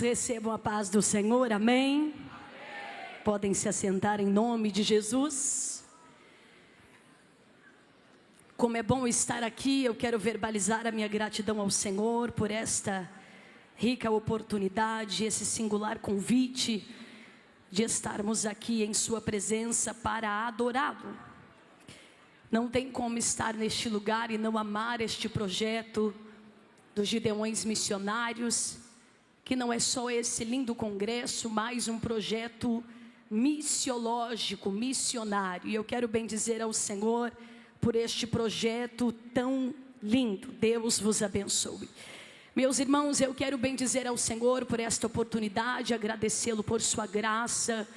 Recebam a paz do Senhor, amém? Podem se assentar em nome de Jesus. Como é bom estar aqui, eu quero verbalizar a minha gratidão ao Senhor por esta rica oportunidade, esse singular convite de estarmos aqui em sua presença para adorá-lo. Não tem como estar neste lugar e não amar este projeto dos Gideões Missionários, que não é só esse lindo congresso, mas um projeto missiológico, missionário. E eu quero bendizer ao Senhor por este projeto tão lindo. Deus vos abençoe. Meus irmãos, eu quero bendizer ao Senhor por esta oportunidade, agradecê-lo por sua graça,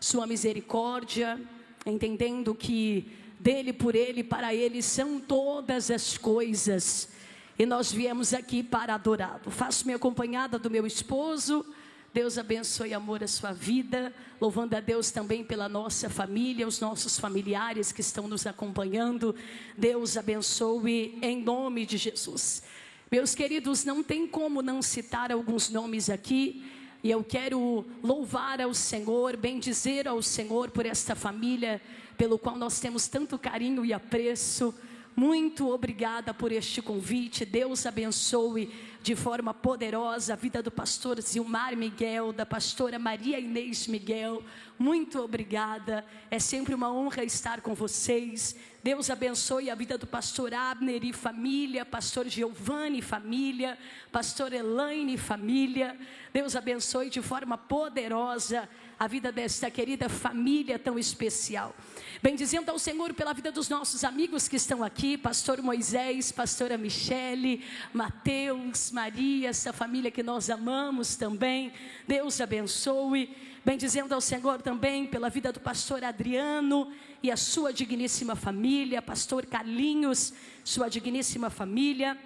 sua misericórdia, entendendo que dele, por ele, para ele são todas as coisas. E nós viemos aqui para adorá-lo. Faço-me acompanhada do meu esposo. Deus abençoe, amor, a sua vida. Louvando a Deus também pela nossa família, os nossos familiares que estão nos acompanhando. Deus abençoe em nome de Jesus. Meus queridos, não tem como não citar alguns nomes aqui. E eu quero louvar ao Senhor, bendizer ao Senhor por esta família, pelo qual nós temos tanto carinho e apreço. Muito obrigada por este convite. Deus abençoe de forma poderosa a vida do pastor Zilmar Miguel, da pastora Maria Inês Miguel. Muito obrigada, é sempre uma honra estar com vocês. Deus abençoe a vida do pastor Abner e família, pastor Giovanni e família, pastor Elaine e família. Deus abençoe de forma poderosa a vida desta querida família tão especial. Bendizendo ao Senhor pela vida dos nossos amigos que estão aqui, pastor Moisés, pastora Michele, Mateus, Maria, essa família que nós amamos também. Deus abençoe. Bendizendo ao Senhor também pela vida do pastor Adriano e a sua digníssima família, pastor Carlinhos, sua digníssima família.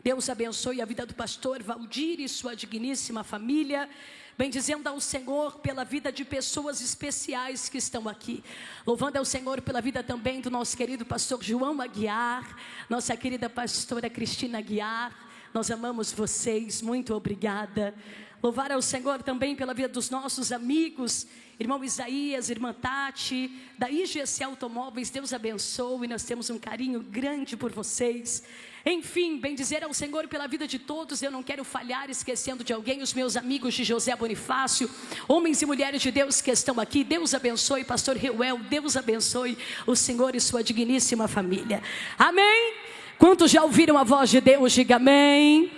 Deus abençoe a vida do pastor Valdir e sua digníssima família. Bendizendo ao Senhor pela vida de pessoas especiais que estão aqui. Louvando ao Senhor pela vida também do nosso querido pastor João Aguiar, nossa querida pastora Cristina Aguiar. Nós amamos vocês, muito obrigada. Louvar ao Senhor também pela vida dos nossos amigos, irmão Isaías, irmã Tati, da IGC Automóveis. Deus abençoe, nós temos um carinho grande por vocês. Enfim, bendizer ao Senhor pela vida de todos. Eu não quero falhar esquecendo de alguém. Os meus amigos de José Bonifácio, homens e mulheres de Deus que estão aqui. Deus abençoe, pastor Reuel. Deus abençoe o Senhor e sua digníssima família. Amém? Quantos já ouviram a voz de Deus? Diga amém.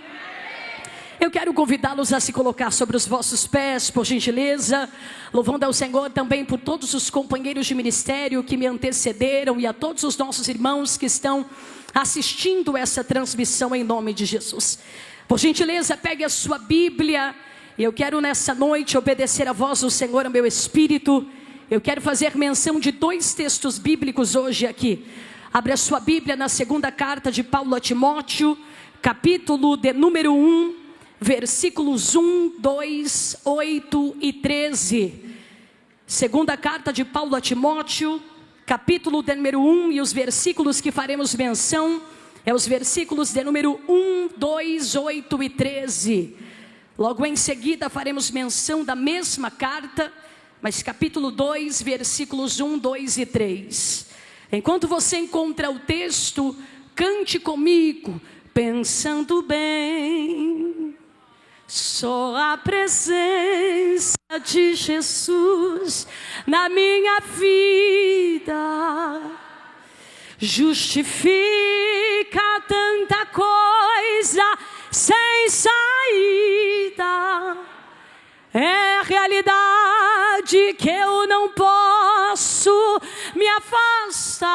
Eu quero convidá-los a se colocar sobre os vossos pés, por gentileza, louvando ao Senhor também por todos os companheiros de ministério que me antecederam e a todos os nossos irmãos que estão assistindo essa transmissão em nome de Jesus. Por gentileza, pegue a sua Bíblia. Eu quero nessa noite obedecer a voz do Senhor ao meu espírito. Eu quero fazer menção de 2 textos bíblicos hoje aqui. Abre a sua Bíblia na segunda carta de Paulo a Timóteo, capítulo de número 1. Versículos 1, 2, 8 e 13. Segunda carta de Paulo a Timóteo, capítulo de número 1. E os versículos que faremos menção é os versículos de número 1, 2, 8 e 13. Logo em seguida faremos menção da mesma carta, mas capítulo 2, versículos 1, 2 e 3. Enquanto você encontra o texto, cante comigo, pensando bem. Só a presença de Jesus na minha vida justifica tanta coisa sem saída. É realidade que eu não posso me afastar.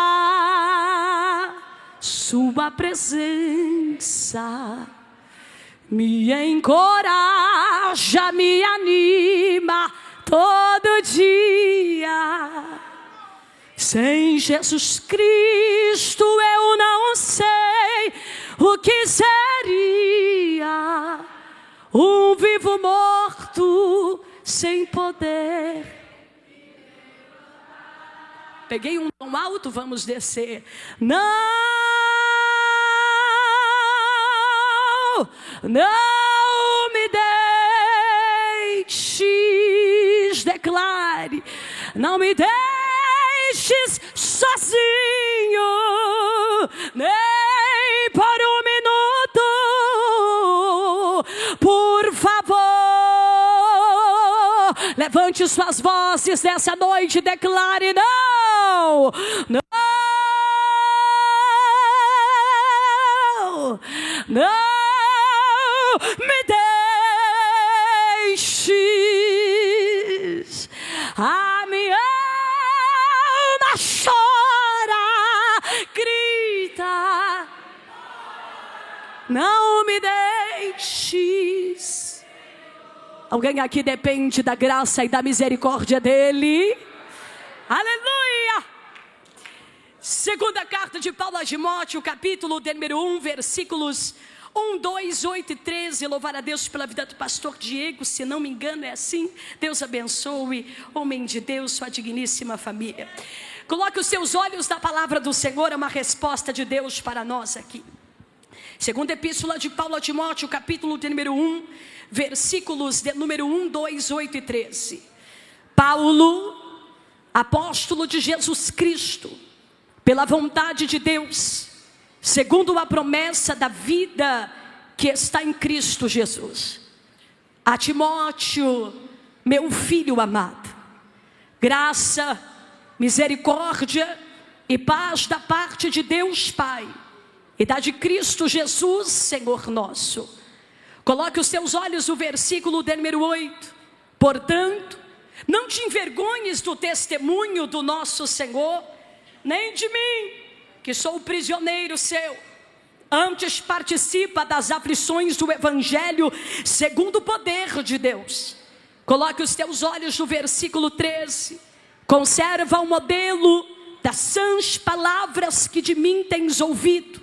Sua presença me encoraja, me anima todo dia. Sem Jesus Cristo eu não sei o que seria. Um vivo morto sem poder. Peguei um tom alto, vamos descer. Não me declare: não me deixes sozinho, nem por um minuto, por favor. Levante suas vozes nessa noite e declare: não, não, não me deixes. A minha alma chora, grita, não me deixes. Alguém aqui depende da graça e da misericórdia dele? Aleluia! Segunda carta de Paulo a Timóteo, capítulo de número 1, versículos 1, 2, 8 e 13. Louvar a Deus pela vida do pastor Diego, se não me engano é assim. Deus abençoe, homem de Deus, sua digníssima família. Coloque os seus olhos na palavra do Senhor, é uma resposta de Deus para nós aqui. Segunda epístola de Paulo a Timóteo, capítulo de número 1, versículos de número 1, 2, 8 e 13. Paulo, apóstolo de Jesus Cristo, pela vontade de Deus, segundo a promessa da vida que está em Cristo Jesus, a Timóteo, meu filho amado, graça, misericórdia e paz da parte de Deus Pai e da de Cristo Jesus, Senhor nosso. Coloque os seus olhos no versículo de número 8. Portanto, não te envergonhes do testemunho do nosso Senhor, nem de mim, que sou o prisioneiro seu. Antes participa das aflições do Evangelho, segundo o poder de Deus. Coloque os teus olhos no versículo 13. Conserva o modelo das sãs palavras que de mim tens ouvido,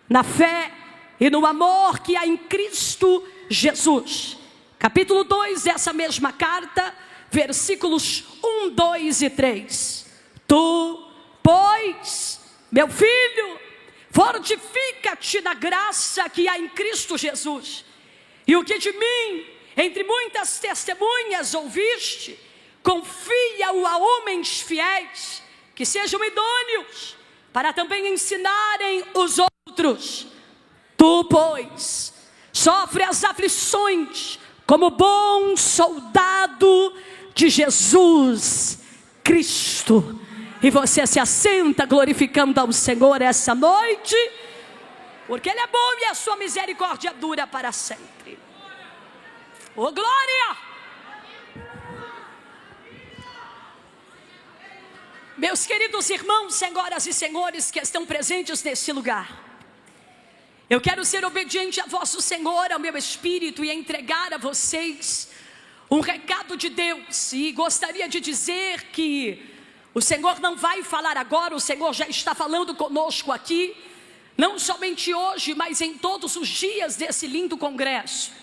na fé e no amor que há em Cristo Jesus. Capítulo 2 dessa mesma carta, versículos 1, 2 e 3. Tu, pois, meu filho, fortifica-te na graça que há em Cristo Jesus. E o que de mim, entre muitas testemunhas, ouviste, confia-o a homens fiéis, que sejam idôneos, para também ensinarem os outros. Tu, pois, sofre as aflições, como bom soldado de Jesus Cristo. E você se assenta glorificando ao Senhor essa noite, porque Ele é bom e a sua misericórdia dura para sempre. Oh, glória! Meus queridos irmãos, senhoras e senhores que estão presentes nesse lugar, eu quero ser obediente a vosso Senhor, ao meu espírito, e entregar a vocês um recado de Deus. E gostaria de dizer que o Senhor não vai falar agora, o Senhor já está falando conosco aqui, não somente hoje, mas em todos os dias desse lindo congresso.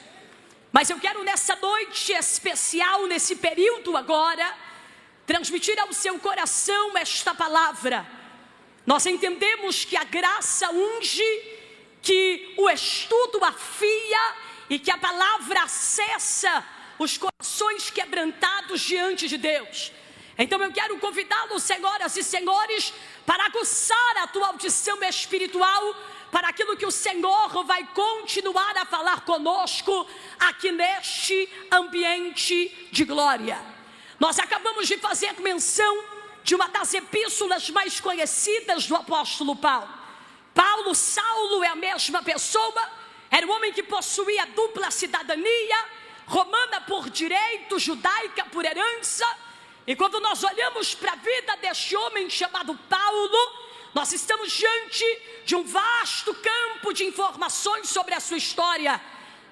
Mas eu quero nessa noite especial, nesse período agora, transmitir ao seu coração esta palavra. Nós entendemos que a graça unge, que o estudo afia e que a palavra acessa os corações quebrantados diante de Deus. Então eu quero convidá-los, senhoras e senhores, para aguçar a tua audição espiritual para aquilo que o Senhor vai continuar a falar conosco aqui neste ambiente de glória. Nós acabamos de fazer menção de uma das epístolas mais conhecidas do apóstolo Paulo. Paulo, Saulo é a mesma pessoa, era um homem que possuía dupla cidadania, romana por direito, judaica por herança. E quando nós olhamos para a vida deste homem chamado Paulo, nós estamos diante de um vasto campo de informações sobre a sua história.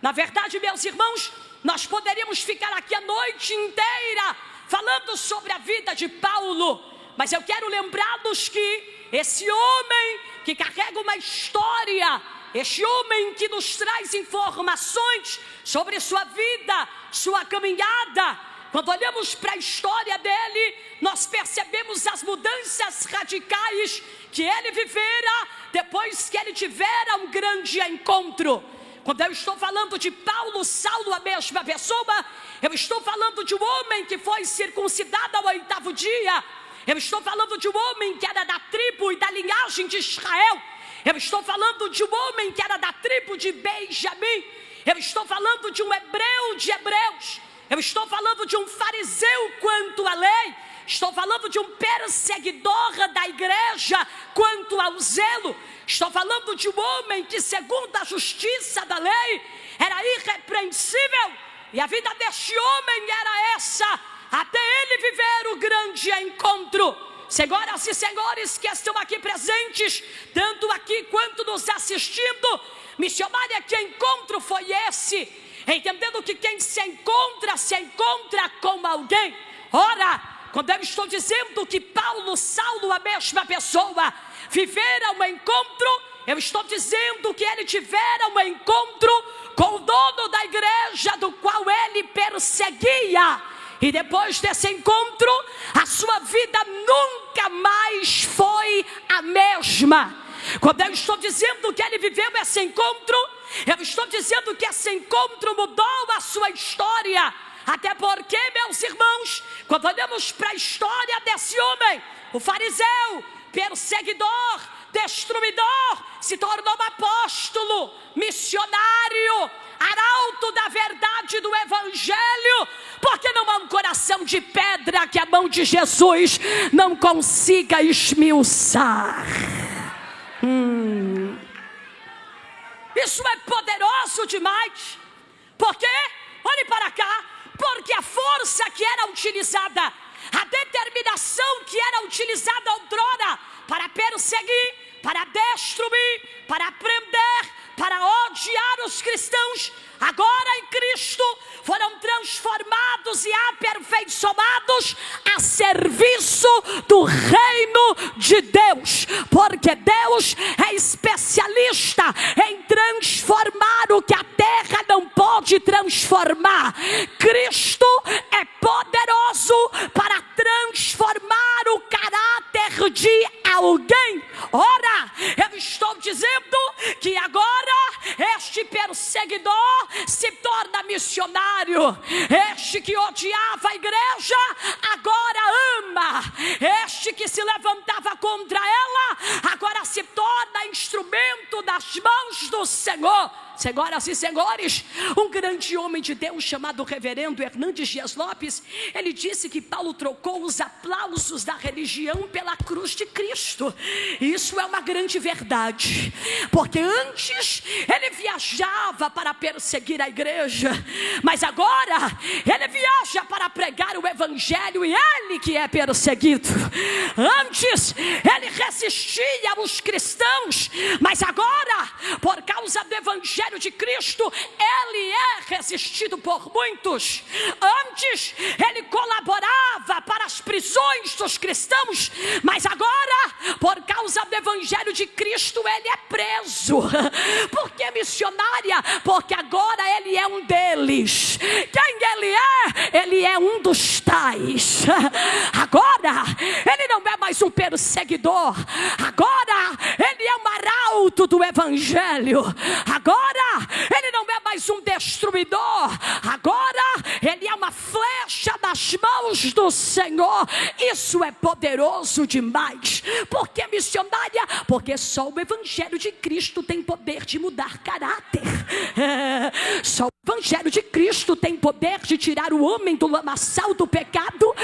Na verdade, meus irmãos, nós poderíamos ficar aqui a noite inteira falando sobre a vida de Paulo, mas eu quero lembrá-los que esse homem que carrega uma história, este homem que nos traz informações sobre sua vida, sua caminhada, quando olhamos para a história dele, nós percebemos as mudanças radicais que ele vivera depois que ele tivera um grande encontro Quando eu estou falando de Paulo, Saulo, a mesma pessoa, eu estou falando de um homem que foi circuncidado ao 8º dia. Eu estou falando de um homem que era da tribo e da linhagem de Israel. Eu estou falando de um homem que era da tribo de Benjamim. Eu estou falando de um hebreu de hebreus. Eu estou falando de um fariseu quanto à lei. Estou falando de um perseguidor da igreja quanto ao zelo. Estou falando de um homem que, segundo a justiça da lei, era irrepreensível. E a vida deste homem era essa, até ele viver o grande encontro. Senhoras e senhores que estão aqui presentes, tanto aqui quanto nos assistindo, missionária, que encontro foi esse? Entendendo que quem se encontra com alguém. Ora, quando eu estou dizendo que Paulo, Saulo, a mesma pessoa, viveram um encontro, eu estou dizendo que ele tivera um encontro com o dono da igreja do qual ele perseguia. E depois desse encontro, a sua vida nunca mais foi a mesma. Quando eu estou dizendo que ele viveu esse encontro, eu estou dizendo que esse encontro mudou a sua história. Até porque, meus irmãos, quando olhamos para a história desse homem, o fariseu, perseguidor, destruidor, se tornou apóstolo, missionário, arauto da verdade do evangelho. Porque não há um coração de pedra que a mão de Jesus não consiga esmiuçar. Isso é poderoso demais. Por quê? Olhe para cá. Porque a força que era utilizada, a determinação que era utilizada outrora para perseguir, para destruir, para prender, para odiar os cristãos, agora em Cristo foram transformados e aperfeiçoados a serviço do reino de Deus. Porque Deus é especialista em transformar o que a terra não pode transformar. Cristo é poderoso para transformar o caráter de alguém. Ora, eu estou dizendo que agora este perseguidor se torna missionário. Este que odiava a igreja agora ama. Este que se levantava contra ela agora se torna instrumento das mãos do Senhor. Senhoras e senhores, um grande homem de Deus chamado reverendo Hernandes Dias Lopes, ele disse que Paulo trocou os aplausos da religião pela cruz de Cristo. Isso é uma grande verdade, porque antes ele viajava para perseguir a igreja, mas agora ele viaja para pregar o evangelho e ele que é perseguido. Antes ele resistia aos cristãos, mas agora, por causa do evangelho de Cristo, ele é resistido por muitos. Antes ele colaborava para as prisões dos cristãos, mas agora, por causa do evangelho de Cristo, ele é preso. Por que missionária? Porque agora ele é um deles. Quem ele é? Ele é um dos tais. Agora ele não é mais um perseguidor, agora ele é um arauto do evangelho. Agora ele não é mais um destruidor, agora ele é uma flecha nas mãos do Senhor. Isso é poderoso demais. Por que missionária? Porque só o evangelho de Cristo tem poder de mudar caráter. Só o evangelho de Cristo tem poder de tirar o homem do lamaçal do pecado.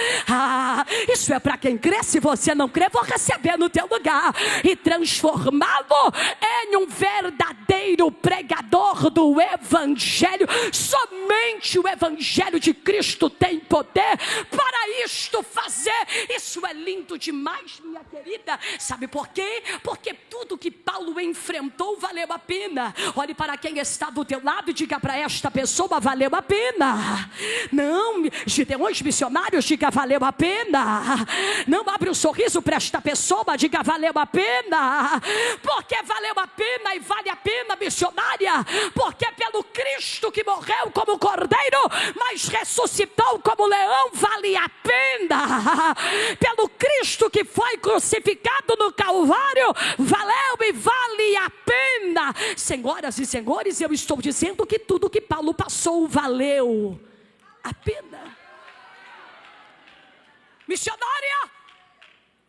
Isso é para quem crê. Se você não crê, vou receber no teu lugar e transformá-lo em um verdadeiro pregador do evangelho. Somente o evangelho de Cristo tem poder para isto fazer. Isso é lindo demais, minha querida. Sabe por quê? Porque tudo que Paulo enfrentou valeu a pena. Olhe para quem está do teu lado e diga para esta pessoa: valeu a pena. Não, Gideões missionários, diga: valeu a pena. Não, abre um sorriso para esta pessoa, diga: valeu a pena. Porque valeu a pena e vale a pena, missionária, porque pelo Cristo que morreu como cordeiro, mas ressuscitou como leão, vale a pena. Pelo Cristo que foi crucificado no Calvário, valeu e vale a pena. Senhoras e senhores, eu estou dizendo que tudo que Paulo passou valeu a pena. Missionária,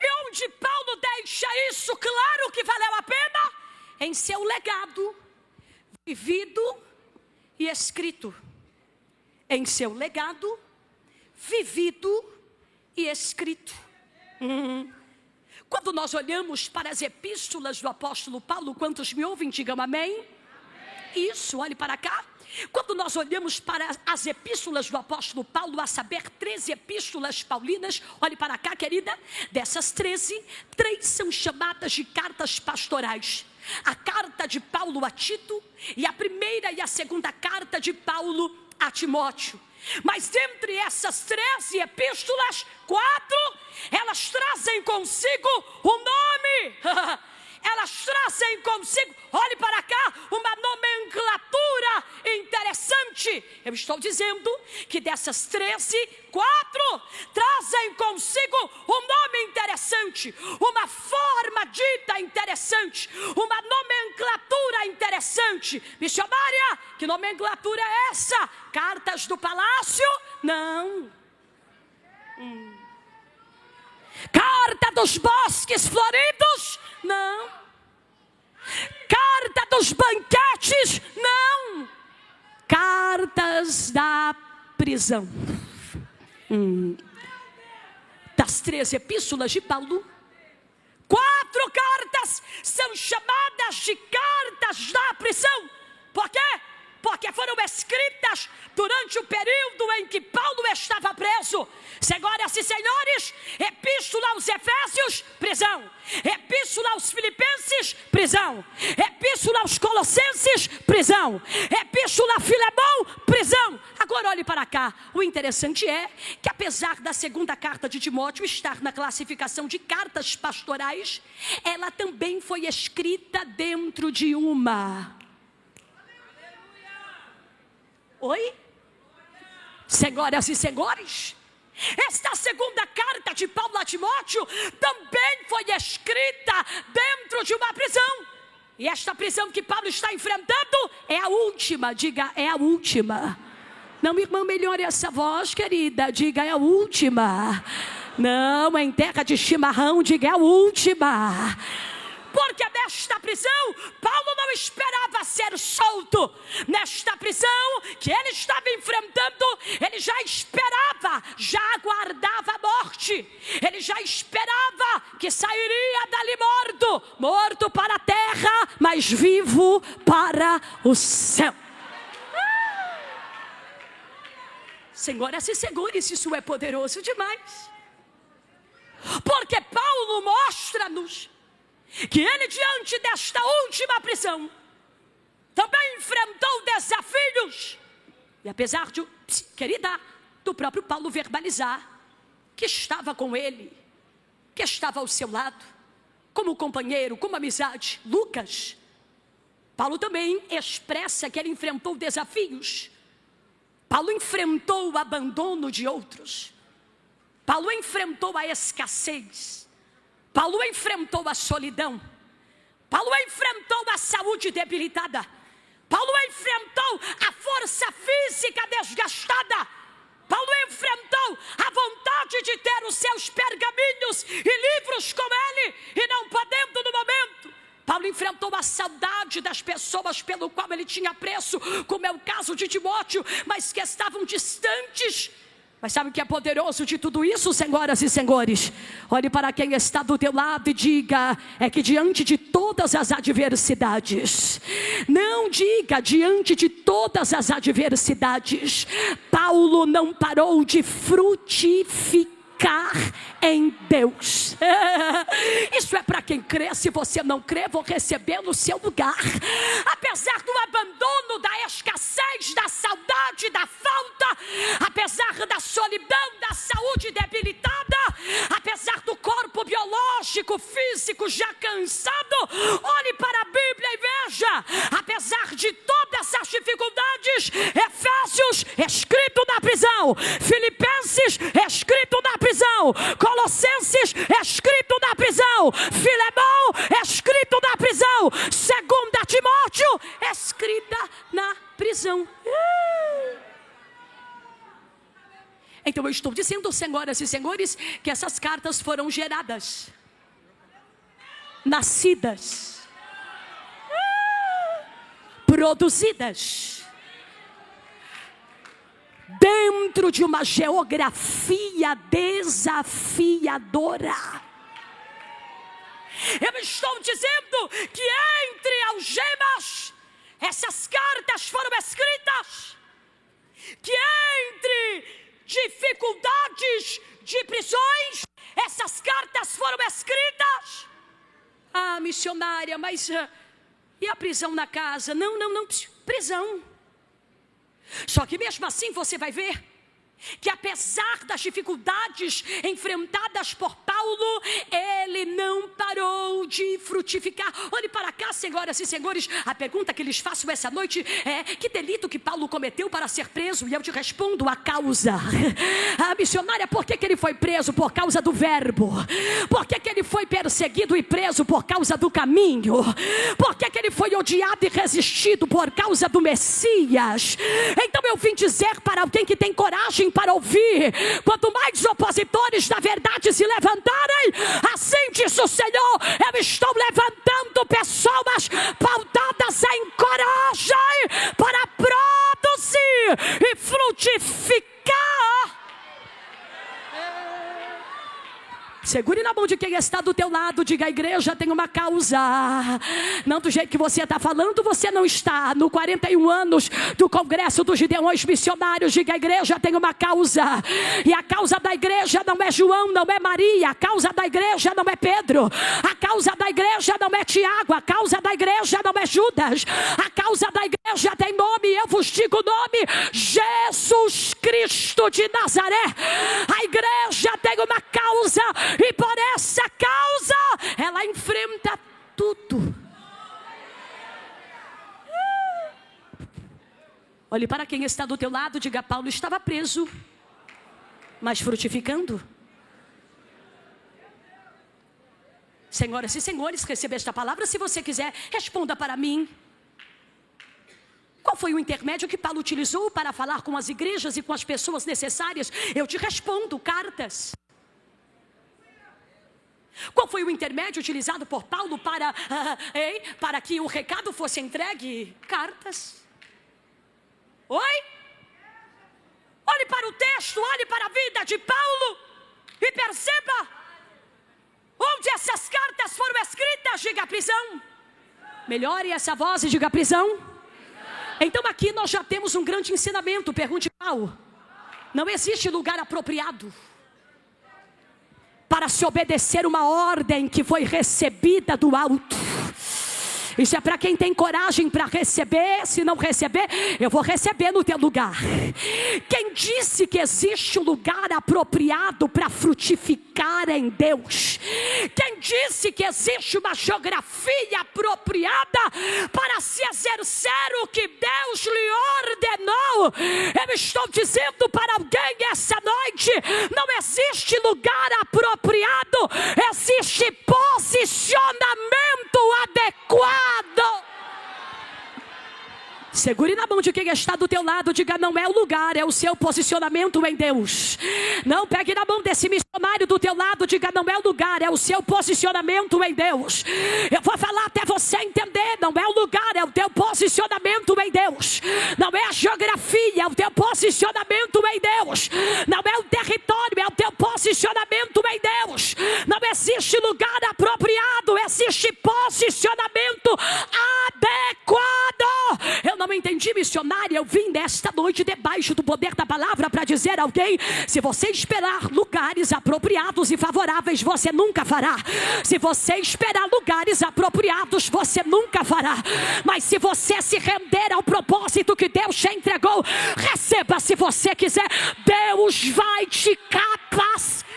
e onde Paulo deixa isso claro que valeu a pena? Em seu legado, vivido e escrito. Em seu legado, vivido e escrito. Quando nós olhamos para as epístolas do apóstolo Paulo, quantos me ouvem, digam amém? Amém. Isso, olhe para cá. Quando nós olhamos para as epístolas do apóstolo Paulo, a saber, 13 epístolas paulinas, olhe para cá, querida, dessas 13, 3 são chamadas de cartas pastorais. A carta de Paulo a Tito e a primeira e a segunda carta de Paulo a Timóteo. Mas dentre essas 13 epístolas, 4, elas trazem consigo o nome. Elas trazem consigo, olhe para cá, uma nomenclatura interessante. Eu estou dizendo que dessas 13, 4 trazem consigo um nome interessante, uma forma dita interessante, uma nomenclatura interessante. Missionária, que nomenclatura é essa? Cartas do palácio? Não. Carta dos bosques floridos? Não. Carta dos banquetes? Não. Cartas da prisão. Das 13 epístolas de Paulo, 4 cartas são chamadas de cartas da prisão. Por quê? Porque foram escritas durante o período em que Paulo estava preso. Senhoras e senhores, epístola aos Efésios, prisão. Epístola aos Filipenses, prisão. Epístola aos Colossenses, prisão. Epístola a Filemão, prisão. Agora olhe para cá. O interessante é que apesar da segunda carta de Timóteo estar na classificação de cartas pastorais, ela também foi escrita dentro de uma... Oi? Senhoras e senhores, esta segunda carta de Paulo a Timóteo também foi escrita dentro de uma prisão. E esta prisão que Paulo está enfrentando é a última, diga, é a última. Não, irmã, melhore essa voz, querida, diga, é a última. Não, em terra de chimarrão, diga, é a última. Porque nesta prisão, Paulo não esperava ser solto. Nesta prisão que ele estava enfrentando, ele já esperava, já aguardava a morte. Ele já esperava que sairia dali morto. Morto para a terra, mas vivo para o céu. Senhoras e senhores, isso é poderoso demais. Porque Paulo mostra-nos que ele, diante desta última prisão, também enfrentou desafios. E apesar de, querida, do próprio Paulo verbalizar que estava com ele, que estava ao seu lado, como companheiro, como amizade, Lucas, Paulo também expressa que ele enfrentou desafios. Paulo enfrentou o abandono de outros. Paulo enfrentou a escassez. Paulo enfrentou a solidão. Paulo enfrentou a saúde debilitada. Paulo enfrentou a força física desgastada. Paulo enfrentou a vontade de ter os seus pergaminhos e livros com ele e não podendo no momento. Paulo enfrentou a saudade das pessoas pelo qual ele tinha apreço, como é o caso de Timóteo, mas que estavam distantes. Mas sabe o que é poderoso de tudo isso, senhoras e senhores? Olhe para quem está do teu lado e diga, é que diante de todas as adversidades, não diga diante de todas as adversidades, Paulo não parou de frutificar em Deus. Isso é para quem crê. Se você não crê, vou receber no seu lugar. Apesar do abandono, da escassez, da saudade, da falta, apesar da solidão, da saúde debilitada, apesar do corpo biológico, físico já cansado, olhe para a Bíblia e veja, apesar de todas as dificuldades, Efésios, escrito na prisão, Filipenses, escrito na prisão, Colossenses, escrito na prisão, Filemão, escrito na prisão, 2 Timóteo, escrita na prisão. Então eu estou dizendo, senhoras e senhores, que essas cartas foram geradas, nascidas, produzidas dentro de uma geografia desafiadora. Eu estou dizendo que entre algemas, essas cartas foram escritas, que entre dificuldades de prisões, essas cartas foram escritas. Ah, missionária, mas e a prisão na casa? Não, prisão. Só que mesmo assim você vai ver que apesar das dificuldades enfrentadas por Paulo, ele não parou de frutificar. Olhe para cá, senhoras e senhores, a pergunta que lhes faço essa noite é: que delito que Paulo cometeu para ser preso? E eu te respondo: a causa. A missionária, por que ele foi preso? Por causa do verbo. Por que ele foi perseguido e preso? Por causa do caminho. Por que ele foi odiado e resistido? Por causa do Messias. Então eu vim dizer para alguém que tem coragem para ouvir: quanto mais opositores da verdade se levantarem, assim diz o Senhor, eu estou levantando pessoas pautadas em coragem para produzir e frutificar. Segure na mão de quem está do teu lado, diga: a igreja tem uma causa. Não do jeito que você está falando, você não está. No 41 anos do Congresso dos Gideões Missionários, diga: a igreja tem uma causa. E a causa da igreja não é João, não é Maria. A causa da igreja não é Pedro. A causa da igreja não é Tiago. A causa da igreja não é Judas. A causa da igreja tem nome, eu vos digo o nome: Jesus Cristo de Nazaré. A igreja tem uma causa, e por essa causa ela enfrenta tudo. Olhe para quem está do teu lado, diga: Paulo estava preso, mas frutificando. Senhoras e senhores, receba esta palavra. Se você quiser, responda para mim: qual foi o intermédio que Paulo utilizou para falar com as igrejas e com as pessoas necessárias? Eu te respondo: cartas. Qual foi o intermédio utilizado por Paulo para que o recado fosse entregue? Cartas. Oi? Olhe para o texto, olhe para a vida de Paulo e perceba onde essas cartas foram escritas. Diga: prisão. Melhore essa voz e diga: prisão. Então aqui nós já temos um grande ensinamento. Pergunte qual? Não existe lugar apropriado para se obedecer uma ordem que foi recebida do alto. Isso é para quem tem coragem para receber. Se não receber, eu vou receber no teu lugar. Quem disse que existe um lugar apropriado para frutificar em Deus? Quem disse que existe uma geografia apropriada para se exercer o que Deus lhe ordenou? Eu estou dizendo para alguém essa noite: não existe lugar apropriado, existe posicionamento adequado. Segure na mão de quem está do teu lado, diga: não é o lugar, é o seu posicionamento em Deus. Não, pegue na mão desse missionário do teu lado, diga: não é o lugar, é o seu posicionamento em Deus. Eu vou falar até você entender: não é o lugar, é o teu posicionamento em Deus. Não é a geografia, é o teu posicionamento em Deus. Não é o território, é o teu posicionamento em Deus. Não existe lugar apropriado, existe posicionamento adequado. Eu não entendi, missionária. Eu vim nesta noite debaixo do poder da palavra para dizer a alguém: se você esperar lugares apropriados e favoráveis, você nunca fará. Se você esperar lugares apropriados, você nunca fará. Mas se você se render ao propósito que Deus te entregou, receba se você quiser. Deus vai te capacitar.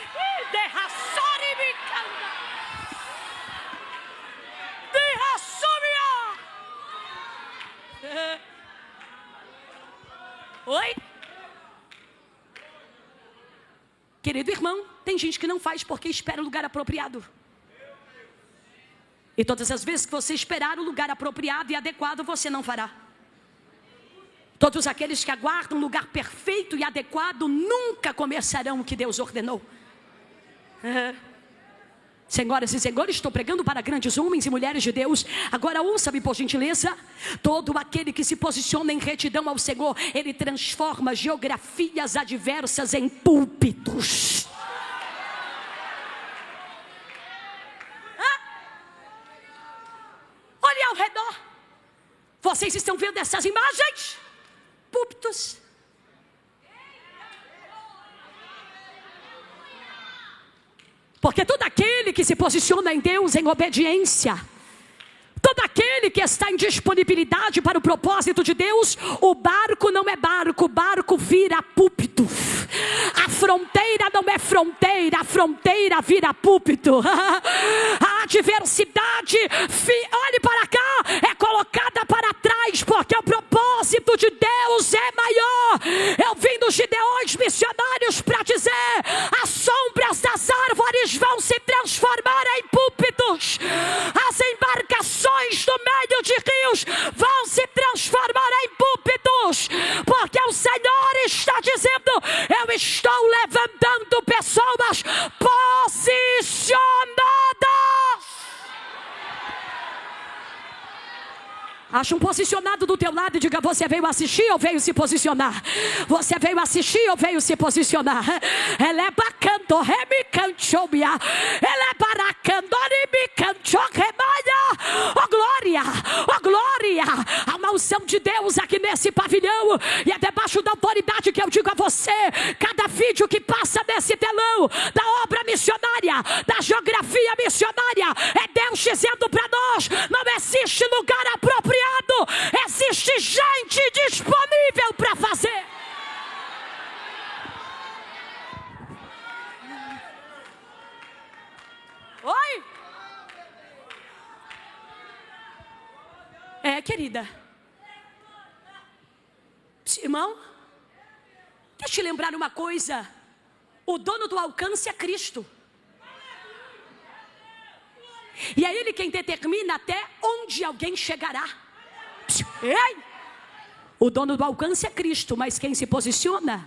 Querido irmão, tem gente que não faz porque espera o lugar apropriado. E todas as vezes que você esperar o lugar apropriado e adequado, você não fará. Todos aqueles que aguardam um lugar perfeito e adequado nunca começarão o que Deus ordenou. Senhoras e senhores, estou pregando para grandes homens e mulheres de Deus. Agora ouça-me por gentileza. Todo aquele que se posiciona em retidão ao Senhor, ele transforma geografias adversas em púlpitos. Olhe ao redor. Vocês estão vendo essas imagens? Púlpitos. Porque todo aquele que se posiciona em Deus em obediência, todo aquele que está em disponibilidade para o propósito de Deus, o barco não é barco, o barco vira púlpito. A fronteira não é fronteira, a fronteira vira púlpito. A adversidade, olhe para cá, é colocada para trás, porque o propósito de Deus é maior. Eu vim dos Gideões missionários para dizer: as sombras das árvores vão se transformar em púlpitos. As embarcações no meio de rios vão se transformar em púlpitos, porque o Senhor está dizendo: eu estou levantando pessoas posicionadas. Acha um posicionado do teu lado e diga: você veio assistir ou veio se posicionar? Você veio assistir ou veio se posicionar? Ela é bacando, remicanchobia. Ela é baracandori, micanchorremaia. Oh glória, oh glória. Há uma unção de Deus aqui nesse pavilhão. E é debaixo da autoridade que eu digo a você: cada vídeo que passa nesse telão, da obra missionária, da geografia missionária, é Deus dizendo para nós: não existe lugar apropriado. Existe gente disponível para fazer. Oi? Querida. Irmão, deixa eu te lembrar uma coisa. O dono do alcance é Cristo. E é Ele quem determina até onde alguém chegará. Ei! O dono do alcance é Cristo, mas quem se posiciona?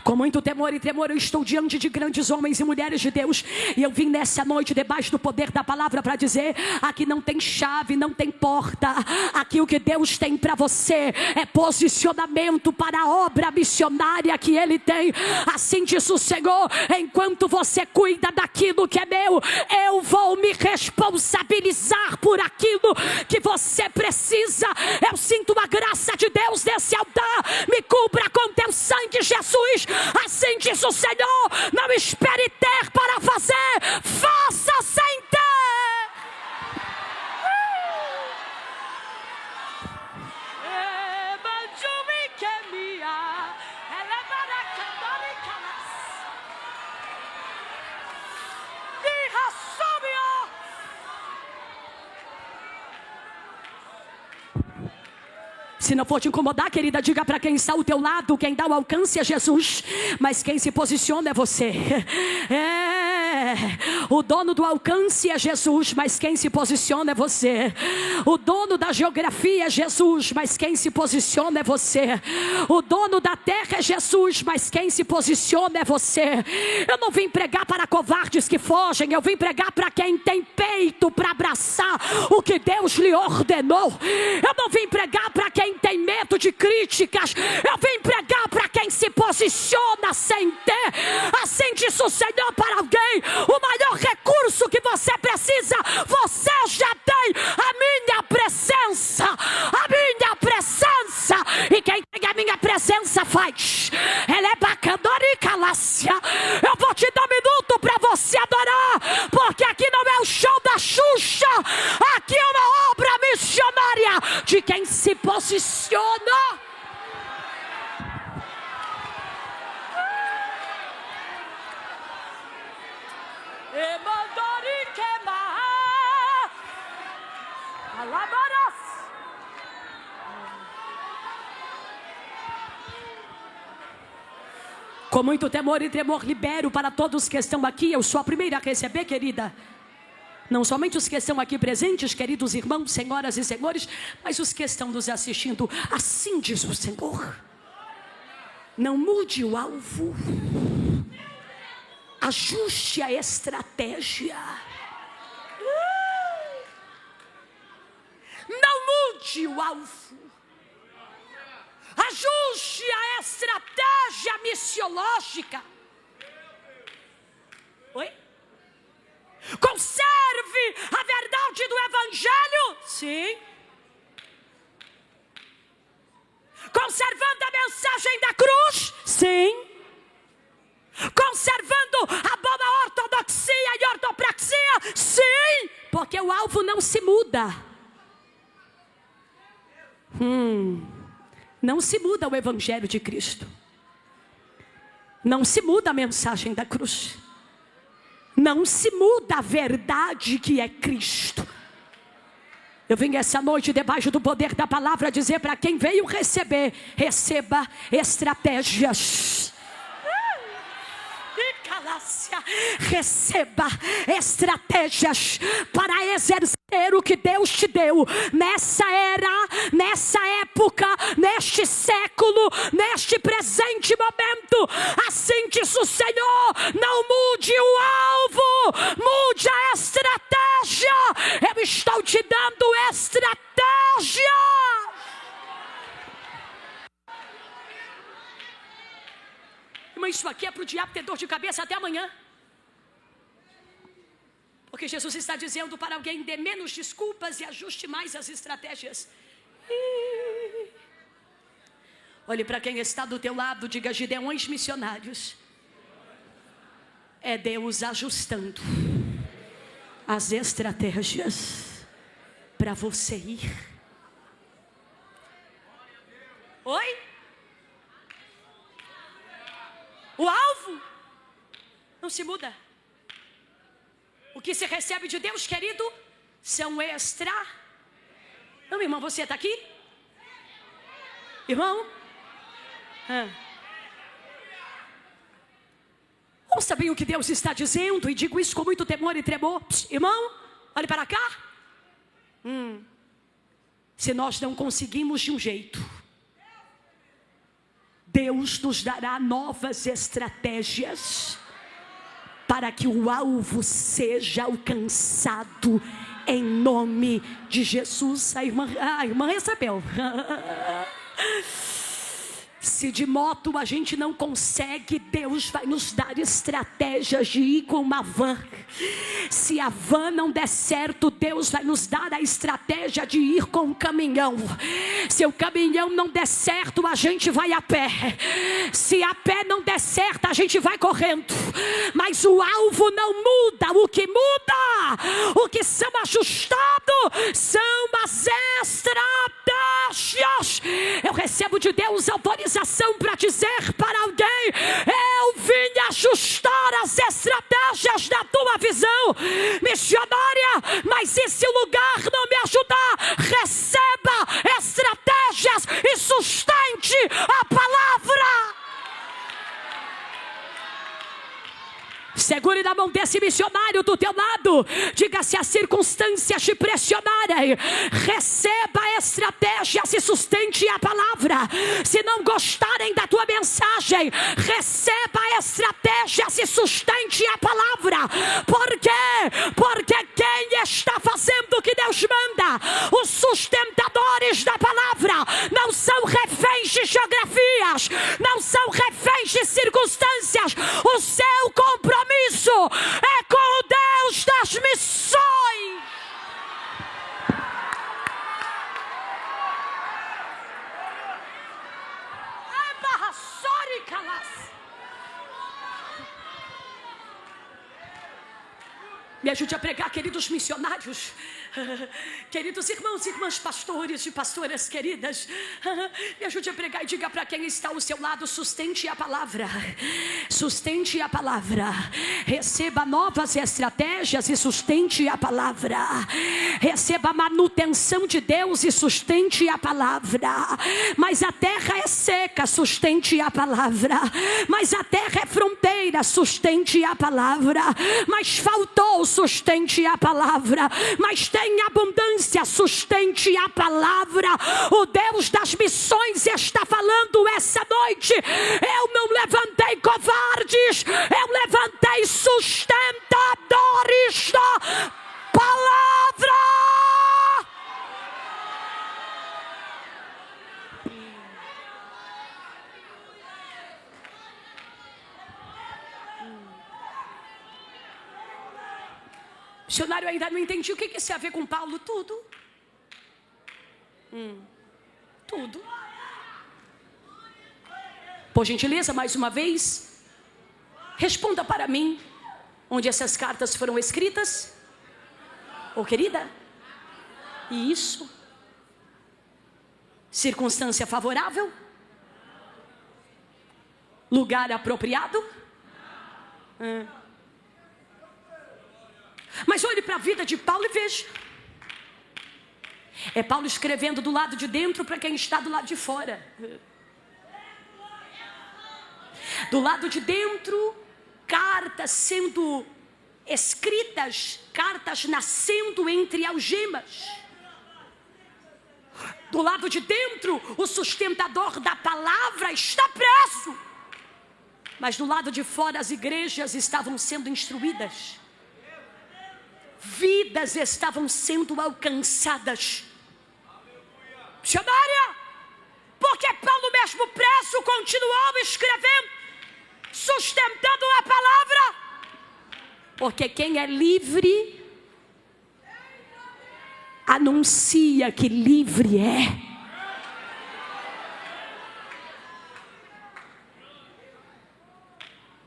Com muito temor e tremor eu estou diante de grandes homens e mulheres de Deus. E eu vim nessa noite debaixo do poder da palavra para dizer: aqui não tem chave, não tem porta. Aqui o que Deus tem para você é posicionamento para a obra missionária que Ele tem. Assim diz o Senhor: enquanto você cuida daquilo que é meu, eu vou me responsabilizar por aquilo que você precisa. Eu sinto a graça de Deus nesse altar. Me cubra com teu sangue, Jesus. Assim diz o Senhor: não espere ter para fazer, faça sem ter. Se não for te incomodar, querida, diga para quem está ao teu lado: quem dá o alcance é Jesus, mas quem se posiciona é você. O dono do alcance é Jesus, mas quem se posiciona é você. O dono da geografia é Jesus, mas quem se posiciona é você. O dono da terra é Jesus, mas quem se posiciona é você. Eu não vim pregar para covardes que fogem, eu vim pregar para quem tem peito para abraçar o que Deus lhe ordenou. Eu não vim pregar para quem tem medo de críticas, eu vim pregar para quem se posiciona sem ter. Assim diz o Senhor para alguém: o maior recurso que você precisa, você já tem. A minha presença, a minha presença. E quem tem a minha presença faz. Ela é bacandora e calácia. Eu vou te dar um minuto para você adorar, porque aqui não é o show da Xuxa, aqui é uma obra missionária de quem se posiciona. Alabaras. Com muito temor e tremor libero para todos que estão aqui. Eu sou a primeira a receber, querida. Não somente os que estão aqui presentes, queridos irmãos, senhoras e senhores, mas os que estão nos assistindo. Assim diz o Senhor: não mude o alvo, ajuste a estratégia. Não mude o alvo, ajuste a estratégia missiológica. Oi? Conserve a verdade do Evangelho. Sim. Conservando a mensagem da cruz. Sim. Conservando a boa ortodoxia e ortopraxia. Sim. Porque o alvo não se muda. Não se muda o Evangelho de Cristo. Não se muda a mensagem da cruz. Não se muda a verdade que é Cristo. Eu vim essa noite debaixo do poder da palavra dizer para quem veio receber: receba estratégias. Receba estratégias para exercer o que Deus te deu nessa era, nessa época, neste século, neste presente momento. Assim diz o Senhor: não mude o alvo, mude a estratégia. Eu estou te dando estratégia. Mas isso aqui é para o diabo ter dor de cabeça até amanhã. Porque Jesus está dizendo para alguém: dê menos desculpas e ajuste mais as estratégias. Olhe para quem está do teu lado, diga: Gideões missionários. É Deus ajustando as estratégias para você ir. Oi? O alvo não se muda. O que se recebe de Deus, querido, são extra. Não, irmão, você está aqui? Irmão? Ouça bem o que Deus está dizendo, e digo isso com muito temor e tremor. Irmão, olhe para cá. Se nós não conseguimos de um jeito, Deus nos dará novas estratégias para que o alvo seja alcançado em nome de Jesus. A irmã recebeu. Se de moto a gente não consegue, Deus vai nos dar estratégias de ir com uma van. Se a van não der certo, Deus vai nos dar a estratégia de ir com um caminhão. Se o caminhão não der certo, a gente vai a pé. Se a pé não der certo, a gente vai correndo. Mas o alvo não muda. O que muda, o que são ajustados, são as estratégias. Eu recebo de Deus autorização para dizer para alguém: eu vim ajustar as estratégias da tua visão missionária. Mas e se o lugar não me ajudar? Receba estratégias e sustente a palavra. Segure na mão desse missionário do teu lado. Diga: se as circunstâncias te pressionarem, receba a estratégia, se sustente a palavra. Se não gostarem da tua mensagem, receba a estratégia, se sustente a palavra. Por quê? Porque quem está fazendo o que Deus manda, os sustentadores da palavra, não são reféns de geografias, não são reféns de circunstâncias. O seu compromisso é com o Deus das missões. Me ajude a pregar, queridos missionários. Queridos irmãos e irmãs, pastores e pastoras queridas, me ajude a pregar e diga para quem está ao seu lado: sustente a palavra, sustente a palavra, receba novas estratégias e sustente a palavra, receba a manutenção de Deus e sustente a palavra. Mas a terra é seca, sustente a palavra. Mas a terra é fronteira, sustente a palavra. Mas faltou, sustente a palavra. Mas tem abundância, sustente a palavra. O Deus das missões está falando essa noite: eu não levantei covardes, eu levantei sustentadores da palavra. Missionário, ainda não entendi o que isso tem a ver com Paulo. Tudo. Tudo. Por gentileza, mais uma vez, responda para mim onde essas cartas foram escritas. Ô querida, isso. Circunstância favorável? Lugar apropriado? Mas olhe para a vida de Paulo e veja. É Paulo escrevendo do lado de dentro para quem está do lado de fora. Do lado de dentro, cartas sendo escritas, cartas nascendo entre algemas. Do lado de dentro, o sustentador da palavra está preso. Mas do lado de fora, as igrejas estavam sendo instruídas. Vidas estavam sendo alcançadas. Missionária, porque Paulo mesmo preso continuou escrevendo, sustentando a palavra. Porque quem é livre anuncia que livre é.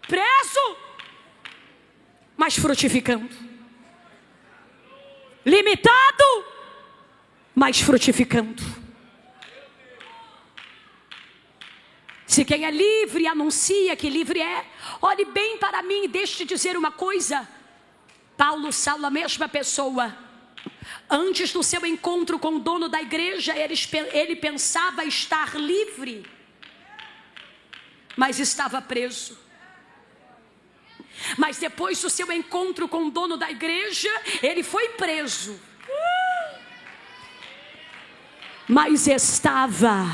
Preso, mas frutificando. Limitado, mas frutificando. Se quem é livre anuncia que livre é, olhe bem para mim e deixe de dizer uma coisa. Paulo, Saulo, a mesma pessoa. Antes do seu encontro com o dono da igreja, ele pensava estar livre, mas estava preso. Mas depois do seu encontro com o dono da igreja, ele foi preso. Mas estava.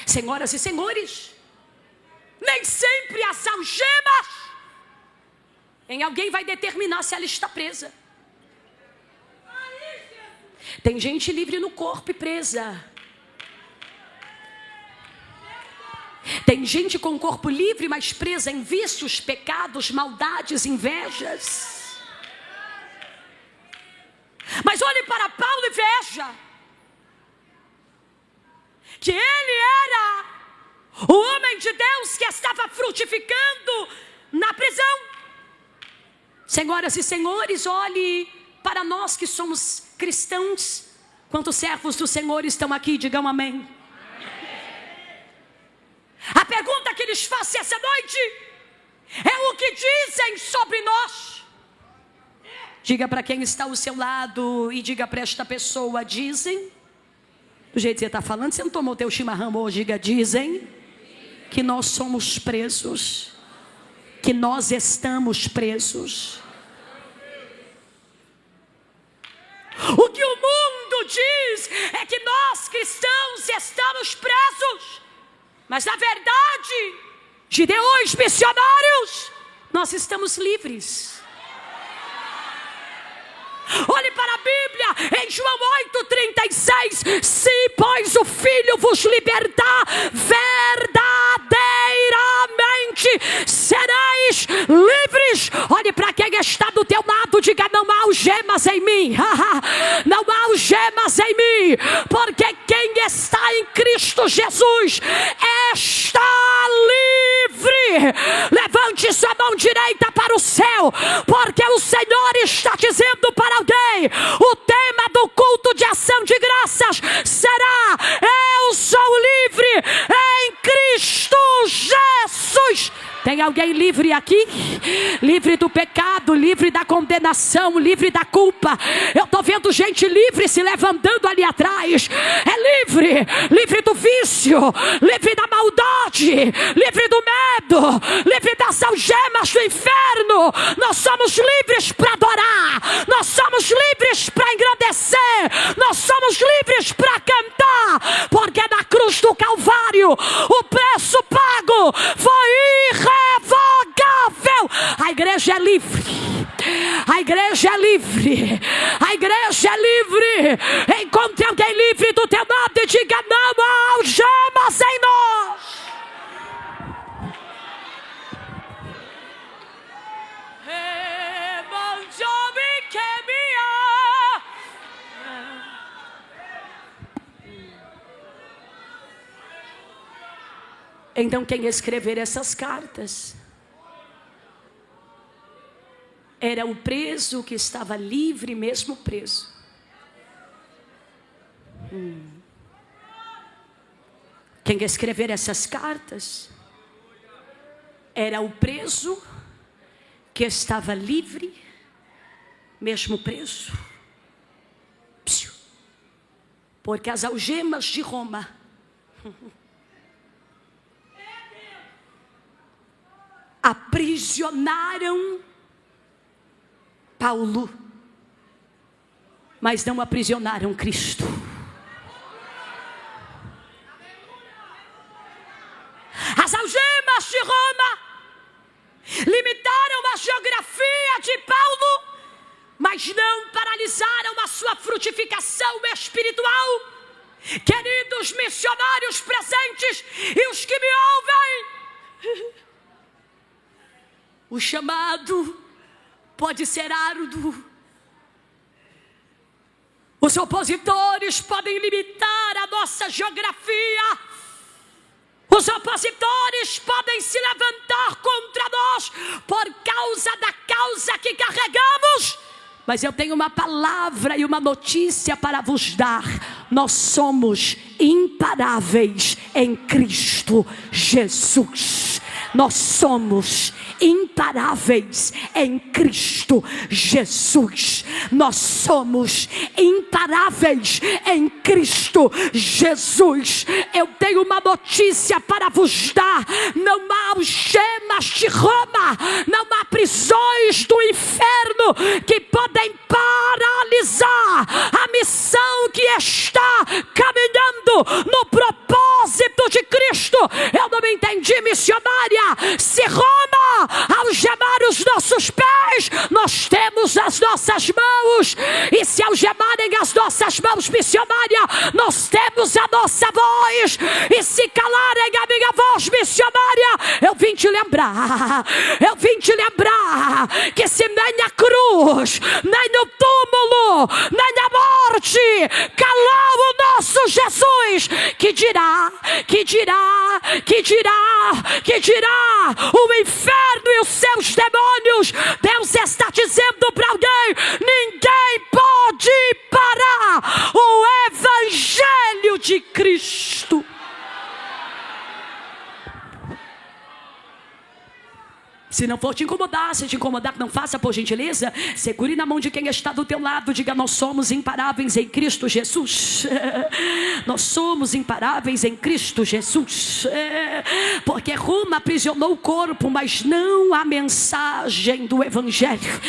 Senhoras e senhores, nem sempre as algemas em alguém vai determinar se ela está presa. Tem gente livre no corpo e presa. Tem gente com o corpo livre, mas presa em vícios, pecados, maldades, invejas. Mas olhe para Paulo e veja que ele era o homem de Deus que estava frutificando na prisão. Senhoras e senhores, olhe para nós que somos cristãos. Quantos servos do Senhor estão aqui? Digam amém. A pergunta que lhes faço essa noite é: o que dizem sobre nós? Diga para quem está ao seu lado e diga para esta pessoa: dizem. Do jeito que você está falando, você não tomou teu chimarrão hoje. Diga: dizem que nós somos presos, que nós estamos presos. O que o mundo diz é que nós cristãos estamos presos. Mas na verdade, gideões missionários, nós estamos livres. Olhe para a Bíblia, em João 8,36. Se, pois, o Filho vos libertar, verdadeiramente noite sereis livres. Olhe para quem está do teu lado, diga: não há algemas em mim. Não há algemas em mim, porque quem está em Cristo Jesus está livre. Levante sua mão direita para o céu, porque o Senhor está dizendo para alguém: o tema do culto de ação de graças será: eu sou livre em Cristo Jesus. Tem alguém livre aqui? Livre do pecado, livre da condenação, livre da culpa. Eu estou vendo gente livre se levantando ali atrás. É livre, livre do vício, livre da maldade, livre do medo, livre das algemas do inferno. Nós somos livres para adorar, nós somos livres para engrandecer, nós somos livres para cantar, porque na cruz do Calvário o preço pago foi irrevogável. A igreja é livre, a igreja é livre, a igreja é livre. Encontre alguém livre do teu lado e diga: não há algemas em nós. Então quem escrever essas cartas era o preso que estava livre mesmo preso. Quem escrever essas cartas era o preso que estava livre mesmo preso. Porque as algemas de Roma aprisionaram Paulo, mas não aprisionaram Cristo. As algemas de Roma limitaram a geografia de Paulo, mas não paralisaram a sua frutificação espiritual. Queridos missionários presentes e os que me ouvem, o chamado pode ser árduo. Os opositores podem limitar a nossa geografia. Os opositores podem se levantar contra nós por causa da causa que carregamos. Mas eu tenho uma palavra e uma notícia para vos dar. Nós somos imparáveis em Cristo Jesus. Nós somos imparáveis em Cristo Jesus. Nós somos imparáveis em Cristo Jesus. Eu tenho uma notícia para vos dar. Não há algemas de Roma, não há prisões do inferno que podem paralisar a missão que está caminhando no propósito de Cristo. Eu não entendi, missionária. Se Roma algemar os nossos pés, nós temos as nossas mãos. E se algemarem as nossas mãos, missionária, nós temos a nossa voz. E se calarem a minha voz, missionária, eu vim te lembrar que se nem a cruz, nem o túmulo, nem a morte calou o nosso Jesus, que dirá o inferno e os seus demônios. Deus está dizendo para alguém: ninguém pode parar o evangelho de Cristo. Se não for te incomodar, se te incomodar, não faça, por gentileza. Segure na mão de quem está do teu lado. Diga: nós somos imparáveis em Cristo Jesus. Nós somos imparáveis em Cristo Jesus. Porque Roma aprisionou o corpo, mas não a mensagem do evangelho.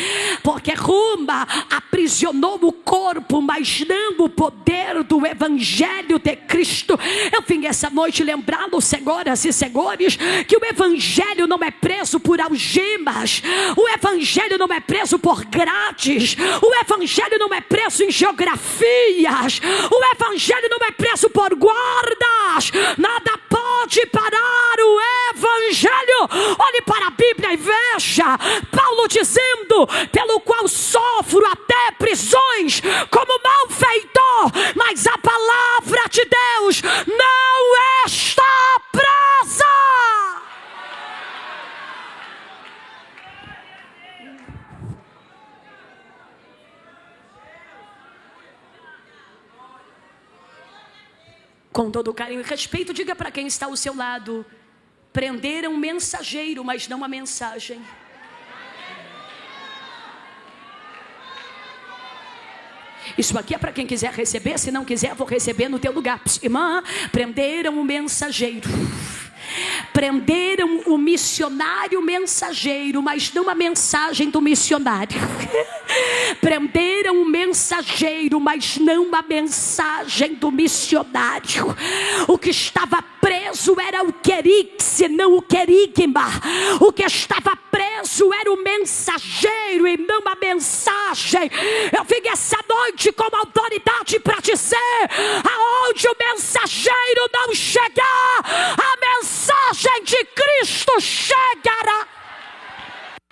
Porque Roma aprisionou o corpo, mas não o poder do evangelho de Cristo. Eu vim essa noite lembrá-los, senhoras e senhores, que o evangelho não é preso por algemas. O evangelho não é preso por grades. O evangelho não é preso em geografias. O evangelho não é preso por guardas. Nada pode parar o evangelho. Olhe para a Bíblia e veja Paulo dizendo: pelo qual sofro até prisões como malfeitor, mas a palavra de Deus não está presa. Com todo carinho e respeito, diga para quem está ao seu lado: prenderam um mensageiro, mas não a mensagem. Isso aqui é para quem quiser receber. Se não quiser, vou receber no teu lugar. Irmã, prenderam um mensageiro. Prenderam o missionário mensageiro, mas não a mensagem do missionário. Prenderam o mensageiro, mas não a mensagem do missionário. O que estava preso era o querix, não o querigma. O que estava preso era o mensageiro e não a mensagem. Eu vim essa noite com autoridade para dizer: aonde o mensageiro não chegar, a mensagem de Cristo chegará.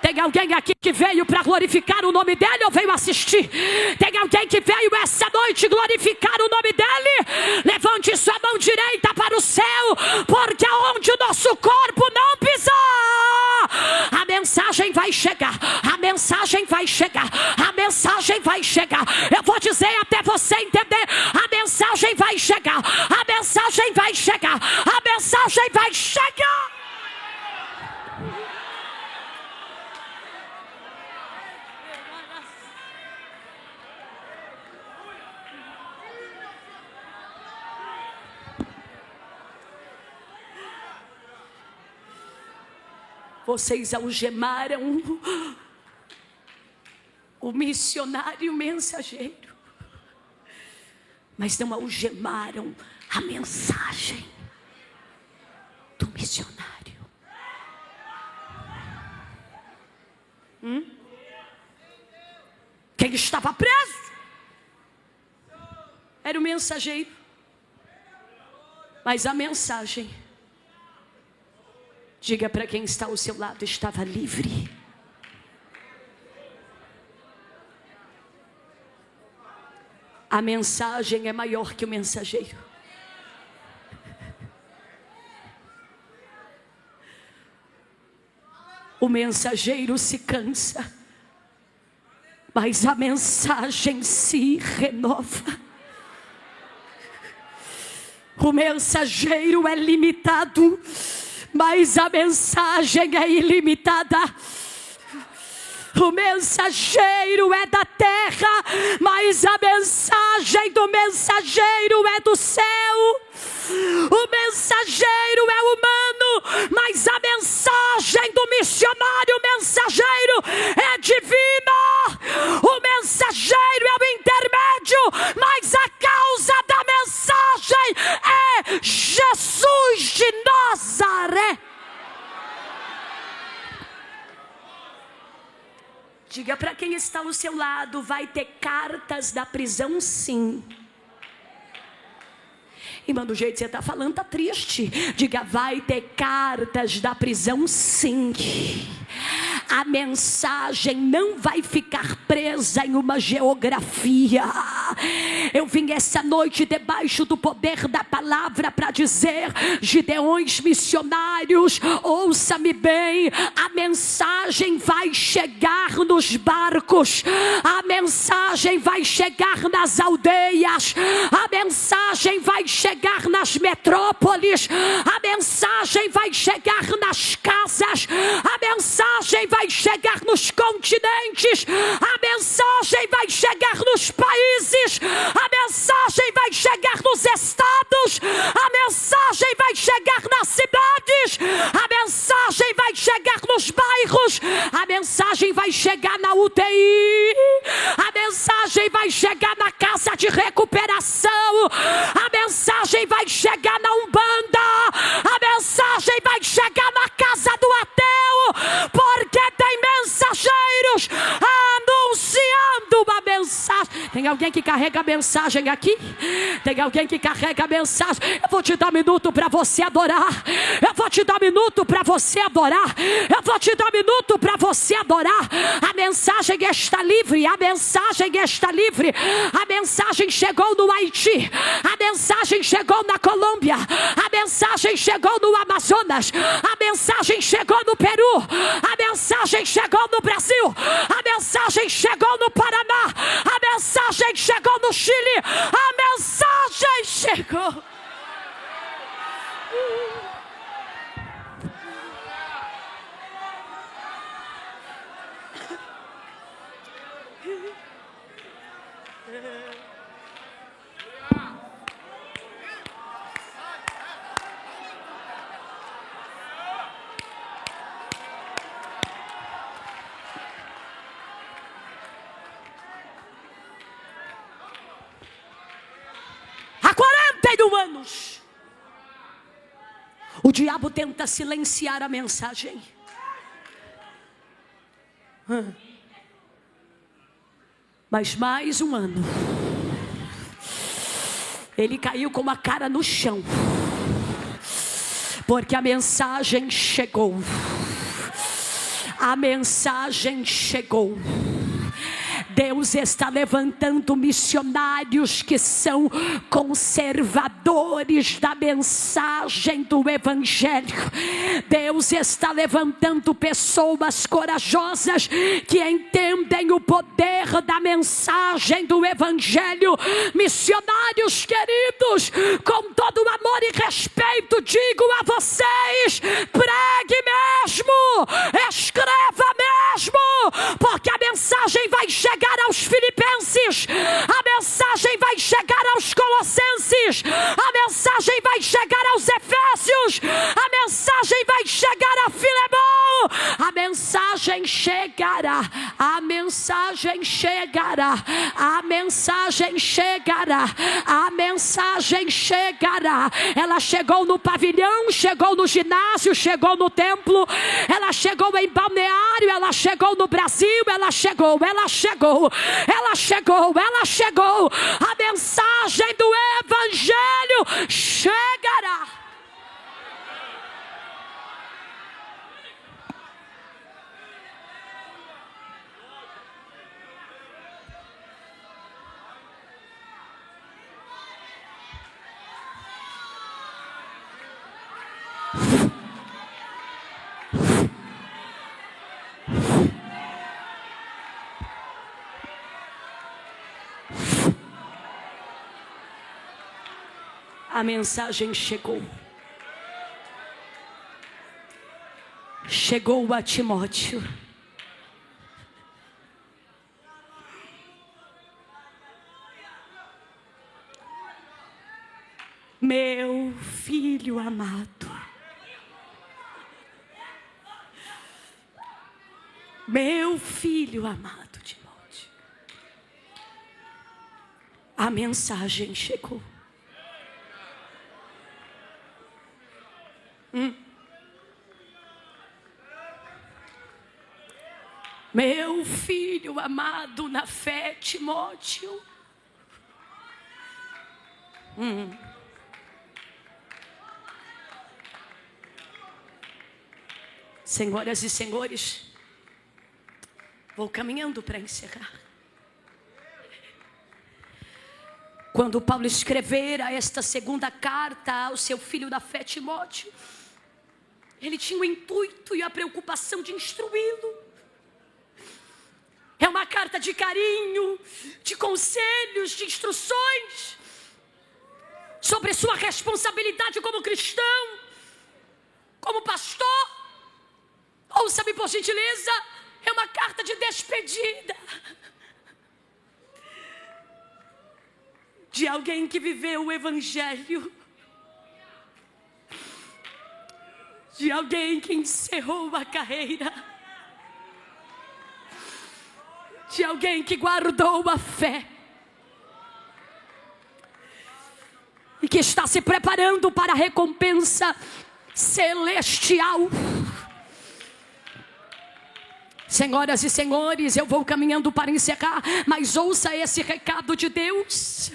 Tem alguém aqui que veio para glorificar o nome dele ou veio assistir? Tem alguém que veio essa noite glorificar o nome dele? Levante sua mão direita para o céu, porque aonde o nosso corpo não pisar, a mensagem vai chegar. A mensagem vai chegar. A mensagem vai chegar. Eu vou dizer até você entender: a mensagem vai chegar. A mensagem vai chegar. A mensagem vai chegar. Vocês algemaram o missionário mensageiro, mas não algemaram a mensagem do missionário. Quem estava preso era o mensageiro, mas a mensagem, diga para quem está ao seu lado, estava livre. A mensagem é maior que o mensageiro. O mensageiro se cansa, mas a mensagem se renova. O mensageiro é limitado, mas a mensagem é ilimitada. O mensageiro é da terra, mas a mensagem do mensageiro é do céu. O mensageiro é humano, mas a mensagem do missionário mensageiro é divina. O mensageiro é o intermédio, mas a causa da mensagem é Jesus de Nazaré. Diga para quem está ao seu lado: vai ter cartas da prisão, sim. Irmã, do jeito que você está falando, está triste. Diga: vai ter cartas da prisão, sim. A mensagem não vai ficar presa em uma geografia. Eu vim essa noite debaixo do poder da palavra para dizer: Gideões missionários, ouça-me bem, a mensagem vai chegar nos barcos, a mensagem vai chegar nas aldeias, a mensagem vai chegar nas metrópoles, a mensagem vai chegar nas casas, a mensagem vai chegar nos continentes, a mensagem vai chegar nos países, a mensagem vai chegar nos estados, a mensagem vai chegar nas cidades, a mensagem vai chegar nos bairros, a mensagem vai chegar na UTI, a mensagem vai chegar na casa de recuperação, a mensagem vai chegar na Umbanda, a mensagem vai chegar na casa do ateu, porque tem mensageiros anunciando uma mensagem. Tem alguém que carrega a mensagem aqui? Tem alguém que carrega a mensagem? Eu vou te dar um minuto para você adorar. Eu vou te dar um minuto para você adorar. Eu vou te dar um minuto para você adorar. A mensagem está livre. A mensagem está livre. A mensagem chegou no Haiti. A mensagem chegou na Colômbia. A mensagem chegou no Amazonas. A mensagem chegou no Peru. A mensagem chegou no Brasil. A mensagem chegou no Paraná. A mensagem chegou no Chile. A mensagem chegou. Há 41 anos, o diabo tenta silenciar a mensagem. Mas mais um ano, ele caiu com a cara no chão, porque a mensagem chegou. A mensagem chegou. Deus está levantando missionários que são conservadores da mensagem do Evangelho. Deus está levantando pessoas corajosas que entendem o poder da mensagem do Evangelho. Missionários queridos, com todo o amor e respeito, digo a vocês: pregue mesmo, escreva mesmo, porque a mensagem vai chegar aos filipenses, a mensagem vai chegar aos colossenses, a mensagem vai chegar aos efésios, a mensagem vai chegar a Filemão, a mensagem chegará, a mensagem chegará, a mensagem chegará, a mensagem chegará. Ela chegou no pavilhão, chegou no ginásio, chegou no templo, ela chegou em Balneário, ela chegou no Brasil, ela chegou, ela chegou. Ela chegou, ela chegou. A mensagem do Evangelho chegará. A mensagem chegou. Chegou a Timóteo. Meu filho amado. Meu filho amado Timóteo. A mensagem chegou. Meu filho amado na fé, Timóteo. Senhoras e senhores, vou caminhando para encerrar. Quando Paulo escrevera esta segunda carta ao seu filho da fé, Timóteo, ele tinha o intuito e a preocupação de instruí-lo. É uma carta de carinho, de conselhos, de instruções sobre sua responsabilidade como cristão, como pastor. Ouça-me por gentileza, é uma carta de despedida de alguém que viveu o Evangelho, de alguém que encerrou a carreira, de alguém que guardou a fé e que está se preparando para a recompensa celestial. Senhoras e senhores, eu vou caminhando para encerrar, mas ouça esse recado de Deus.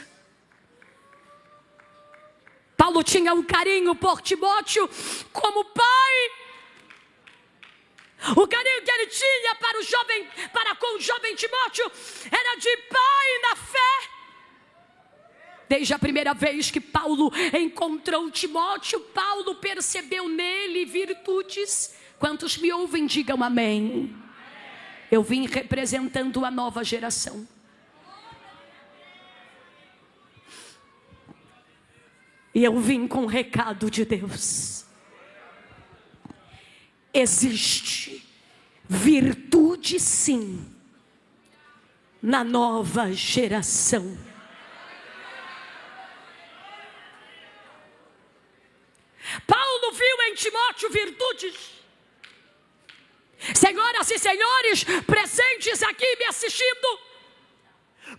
Paulo tinha um carinho por Timóteo como pai. O carinho que ele tinha para com o jovem Timóteo era de pai na fé. Desde a primeira vez que Paulo encontrou Timóteo, Paulo percebeu nele virtudes. Quantos me ouvem, digam amém. Eu vim representando a nova geração. E eu vim com o recado de Deus. Existe virtude sim na nova geração. Paulo viu em Timóteo virtudes. Senhoras e senhores presentes aqui me assistindo,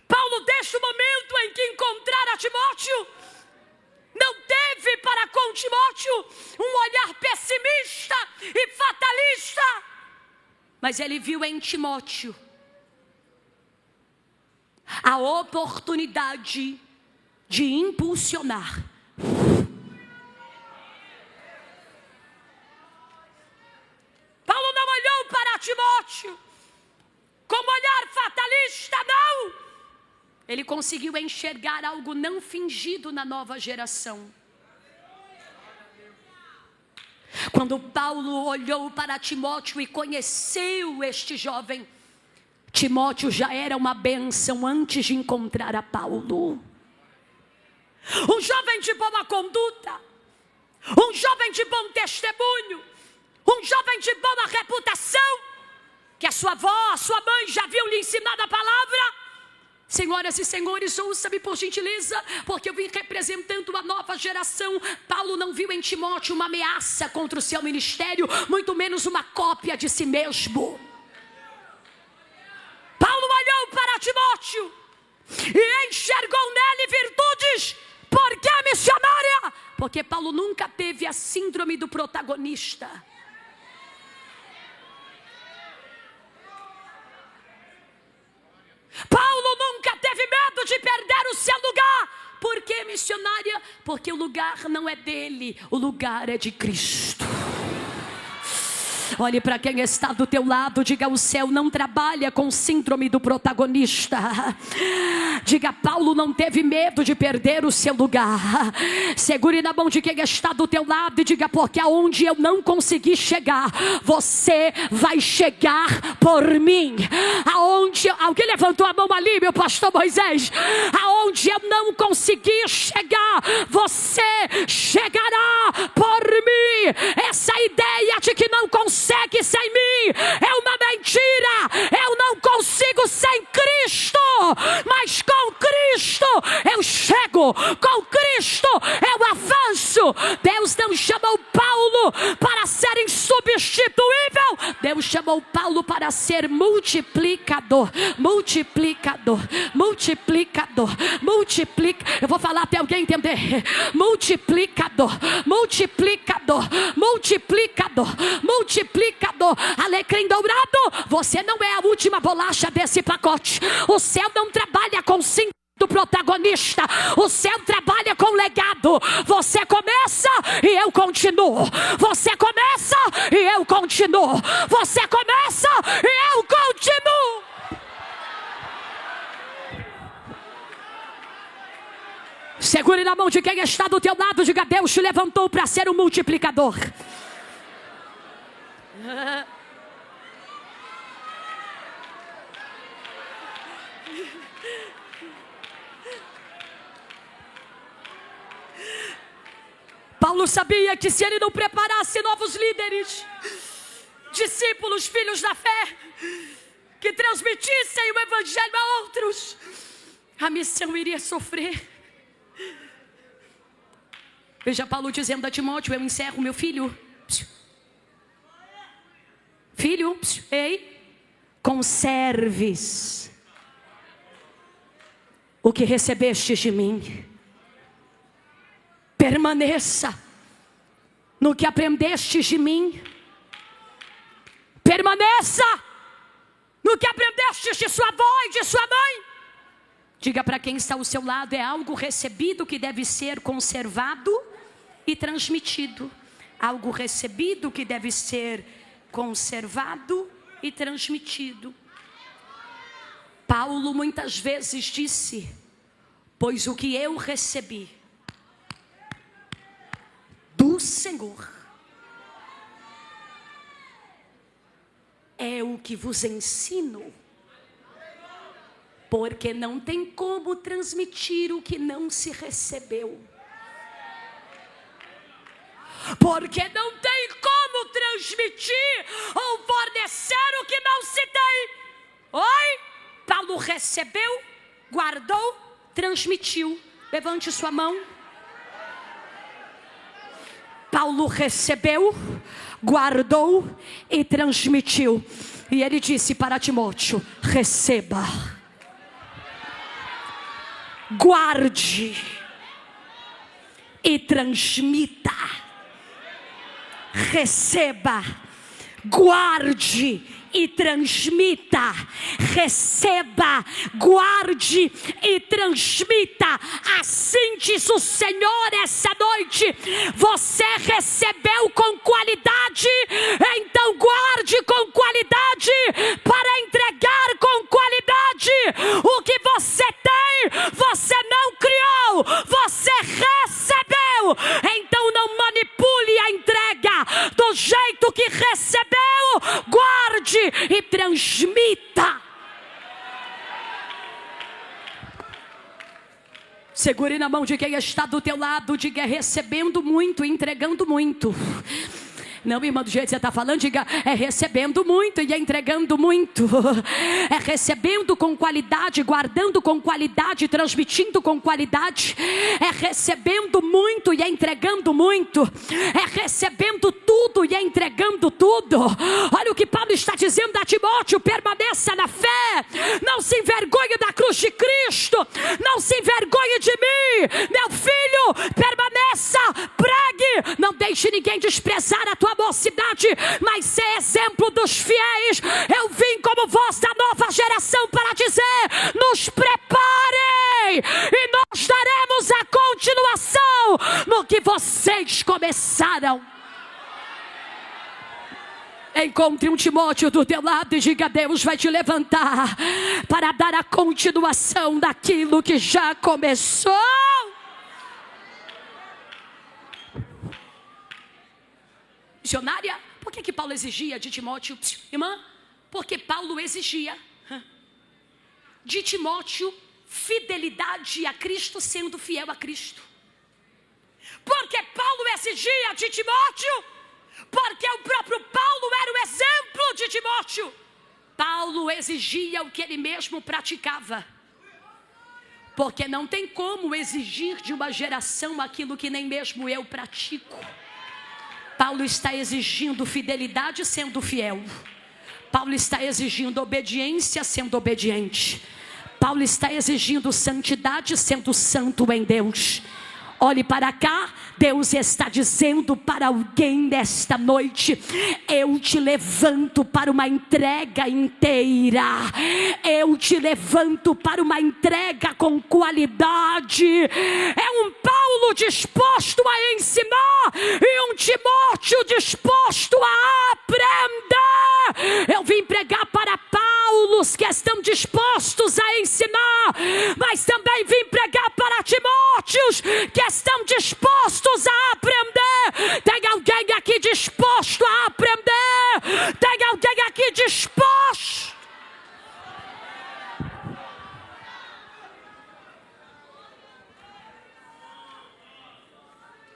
Paulo, desde o momento em que encontrara Timóteo, não teve para com Timóteo um olhar pessimista e fatalista, mas ele viu em Timóteo a oportunidade de impulsionar. Paulo não olhou para Timóteo com olhar fatalista, não. Ele conseguiu enxergar algo não fingido na nova geração. Quando Paulo olhou para Timóteo e conheceu este jovem, Timóteo já era uma bênção antes de encontrar a Paulo. Um jovem de boa conduta, um jovem de bom testemunho, um jovem de boa reputação, que a sua avó, a sua mãe já haviam lhe ensinado a palavra. Senhoras e senhores, ouça-me por gentileza, porque eu vim representando a nova geração. Paulo não viu em Timóteo uma ameaça contra o seu ministério, muito menos uma cópia de si mesmo. Paulo olhou para Timóteo e enxergou nele virtudes. Por que missionária? Porque Paulo nunca teve a síndrome do protagonista. Paulo nunca teve medo de perder o seu lugar. Por que missionária? Porque o lugar não é dele, o lugar é de Cristo. Olhe para quem está do teu lado, diga: o céu não trabalha com síndrome do protagonista. Diga: Paulo não teve medo de perder o seu lugar. Segure na mão de quem está do teu lado e diga: porque aonde eu não consegui chegar, você vai chegar por mim. Aonde, alguém levantou a mão ali, meu pastor Moisés? Aonde eu não consegui chegar, você chegará por mim. Essa ideia de que não consegue sem mim é uma mentira. Eu não consigo sem Cristo, mas com Cristo eu chego, com Cristo eu avanço. Deus não chamou Paulo para ser insubstituível, Deus chamou Paulo para ser multiplicador. Multiplicador, multiplicador, eu vou falar até alguém entender. Multiplicador, multiplicador, multiplicador, multiplicador. Alecrim dourado, você não é a última bolacha desse pacote. O céu não trabalha com síndrome do protagonista, o céu trabalha com legado. Você começa e eu continuo. Você começa e eu continuo. Você começa e eu continuo. Segure na mão de quem está do teu lado, diga: Deus te levantou para ser um multiplicador. Paulo sabia que se ele não preparasse novos líderes, discípulos, filhos da fé, que transmitissem o evangelho a outros, a missão iria sofrer. Veja Paulo dizendo a Timóteo: eu encerro, meu filho. Filho, ei, conserves o que recebestes de mim. Permaneça no que aprendestes de mim. Permaneça no que aprendeste de sua avó e de sua mãe. Diga para quem está ao seu lado: é algo recebido que deve ser conservado e transmitido. Algo recebido que deve ser conservado e transmitido. Paulo muitas vezes disse: pois o que eu recebi do Senhor é o que vos ensino. Porque não tem como transmitir o que não se recebeu. Porque não tem como transmitir ou fornecer o que não se tem. Oi? Paulo recebeu, guardou, transmitiu. Levante sua mão. Paulo recebeu, guardou e transmitiu. E ele disse para Timóteo: receba, guarde e transmita. Receba, guarde e transmita. Receba, guarde e transmita. Assim diz o Senhor essa noite: você recebeu com qualidade, então guarde com qualidade, para entregar com qualidade. O que você tem, você não criou, você recebeu. Então não manipule a entrega. Do jeito que recebeu, guarde e transmita. Segure na mão de quem está do teu lado. Diga: recebendo muito, entregando muito. Não, irmã, do jeito que você está falando, diga: é recebendo muito e é entregando muito. É recebendo com qualidade, guardando com qualidade, transmitindo com qualidade. É recebendo muito e é entregando muito. É recebendo tudo e é entregando tudo. Olha o que Paulo está dizendo a Timóteo: permaneça na fé, não se envergonhe da cruz de Cristo, não se envergonhe de mim, meu filho. Permaneça, pregue, não deixe ninguém desprezar a tua mocidade, mas ser exemplo dos fiéis. Eu vim como voz da nova geração para dizer: nos preparem e nós daremos a continuação no que vocês começaram. Encontre um Timóteo do teu lado e diga: Deus vai te levantar para dar a continuação daquilo que já começou. Missionária, por que Paulo exigia de Timóteo? Irmã, porque Paulo exigia de Timóteo fidelidade a Cristo, sendo fiel a Cristo. Porque Paulo exigia de Timóteo, porque o próprio Paulo era o exemplo de Timóteo. Paulo exigia o que ele mesmo praticava. Porque não tem como exigir de uma geração aquilo que nem mesmo eu pratico. Paulo está exigindo fidelidade sendo fiel. Paulo está exigindo obediência sendo obediente. Paulo está exigindo santidade sendo santo em Deus. Olhe para cá, Deus está dizendo para alguém nesta noite: eu te levanto para uma entrega inteira. Eu te levanto para uma entrega com qualidade. É um Paulo disposto a ensinar e um Timóteo disposto a aprender. Eu vim pregar para Paulos que estão dispostos a ensinar, mas também vim pregar para Timóteos que estão dispostos a aprender. Tem alguém aqui disposto a aprender? Tem alguém aqui disposto?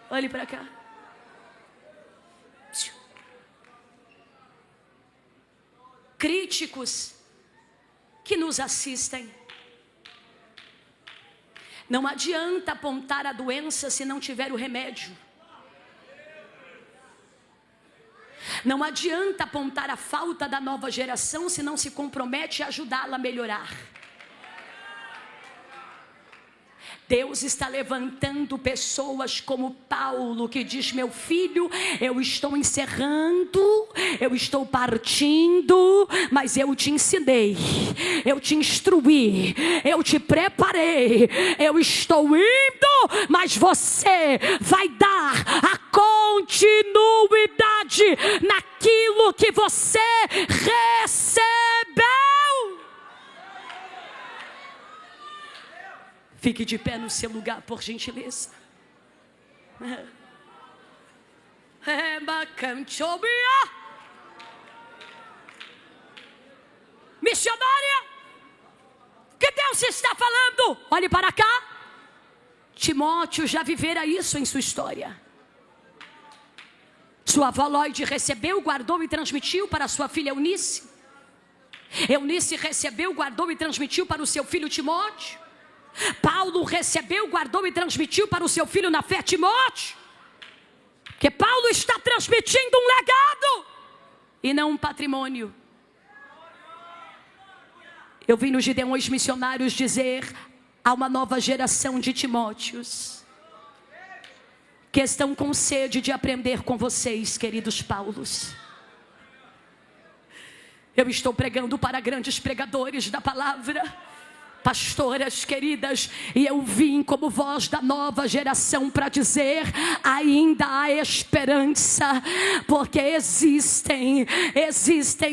Olhe para cá. Críticos que nos assistem. Não adianta apontar a doença se não tiver o remédio. Não adianta apontar a falta da nova geração se não se compromete a ajudá-la a melhorar. Deus está levantando pessoas como Paulo, que diz: meu filho, eu estou encerrando, eu estou partindo, mas eu te ensinei, eu te instruí, eu te preparei, eu estou indo, mas você vai dar a continuidade naquilo que você recebeu. Fique de pé no seu lugar, por gentileza. Missionária, que Deus está falando? Olhe para cá. Timóteo já vivera isso em sua história. Sua avó Lloyd recebeu, guardou e transmitiu para sua filha Eunice. Eunice recebeu, guardou e transmitiu para o seu filho Timóteo. Paulo recebeu, guardou e transmitiu para o seu filho na fé, Timóteo. Que Paulo está transmitindo um legado e não um patrimônio. Eu vi nos Gideões Missionários dizer: há uma nova geração de Timóteos que estão com sede de aprender com vocês, queridos Paulos. Eu estou pregando para grandes pregadores da palavra, pastoras queridas, e eu vim como voz da nova geração para dizer: ainda há esperança, porque existem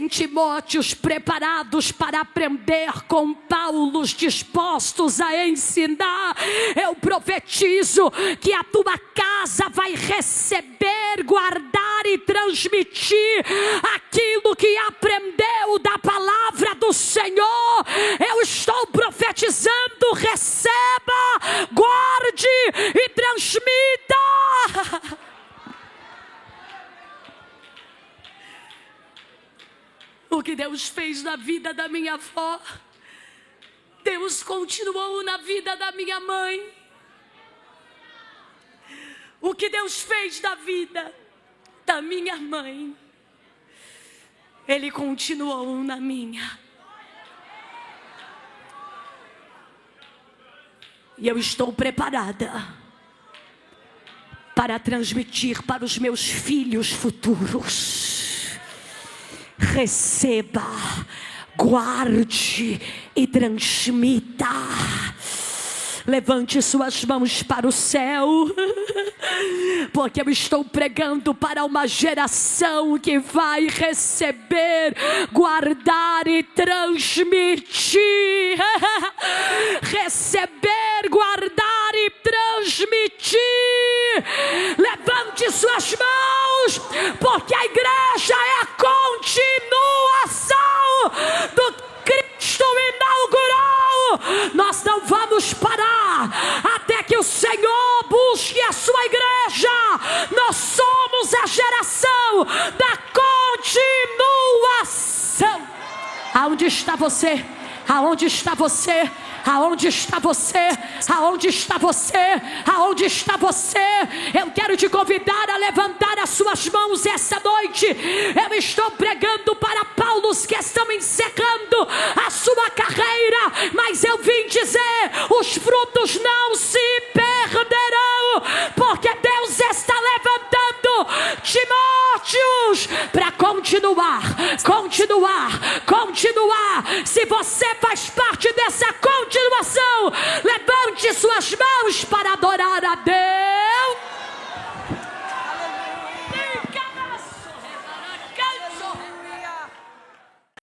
Timóteos preparados para aprender com Paulos, dispostos a ensinar. Eu profetizo que a tua casa vai receber, guardar e transmitir aquilo que aprendeu da palavra do Senhor. Eu estou profetizando: receba, guarde e transmita. O que Deus fez na vida da minha avó, Deus continuou na vida da minha mãe. O que Deus fez na vida da minha mãe, Ele continuou na minha. E eu estou preparada para transmitir para os meus filhos futuros. Receba, guarde e transmita. Levante suas mãos para o céu, porque eu estou pregando para uma geração que vai receber, guardar e transmitir. Receber, guardar e transmitir. Levante suas mãos, porque a igreja é a continuação do Cristo inaugurou. Nós não vamos parar até que o Senhor busque a sua igreja. Nós somos a geração da continuação. Aonde está você? Aonde está você? Aonde está você? Aonde está você? Aonde está você? Eu quero te convidar a levantar as suas mãos essa noite. Eu estou pregando para Paulos que estão encerrando a sua carreira, mas eu vim dizer: os frutos não se perderão, porque Deus está levantando Timóteos para continuar. Se você faz parte dessa continuação, levante suas mãos para adorar a Deus.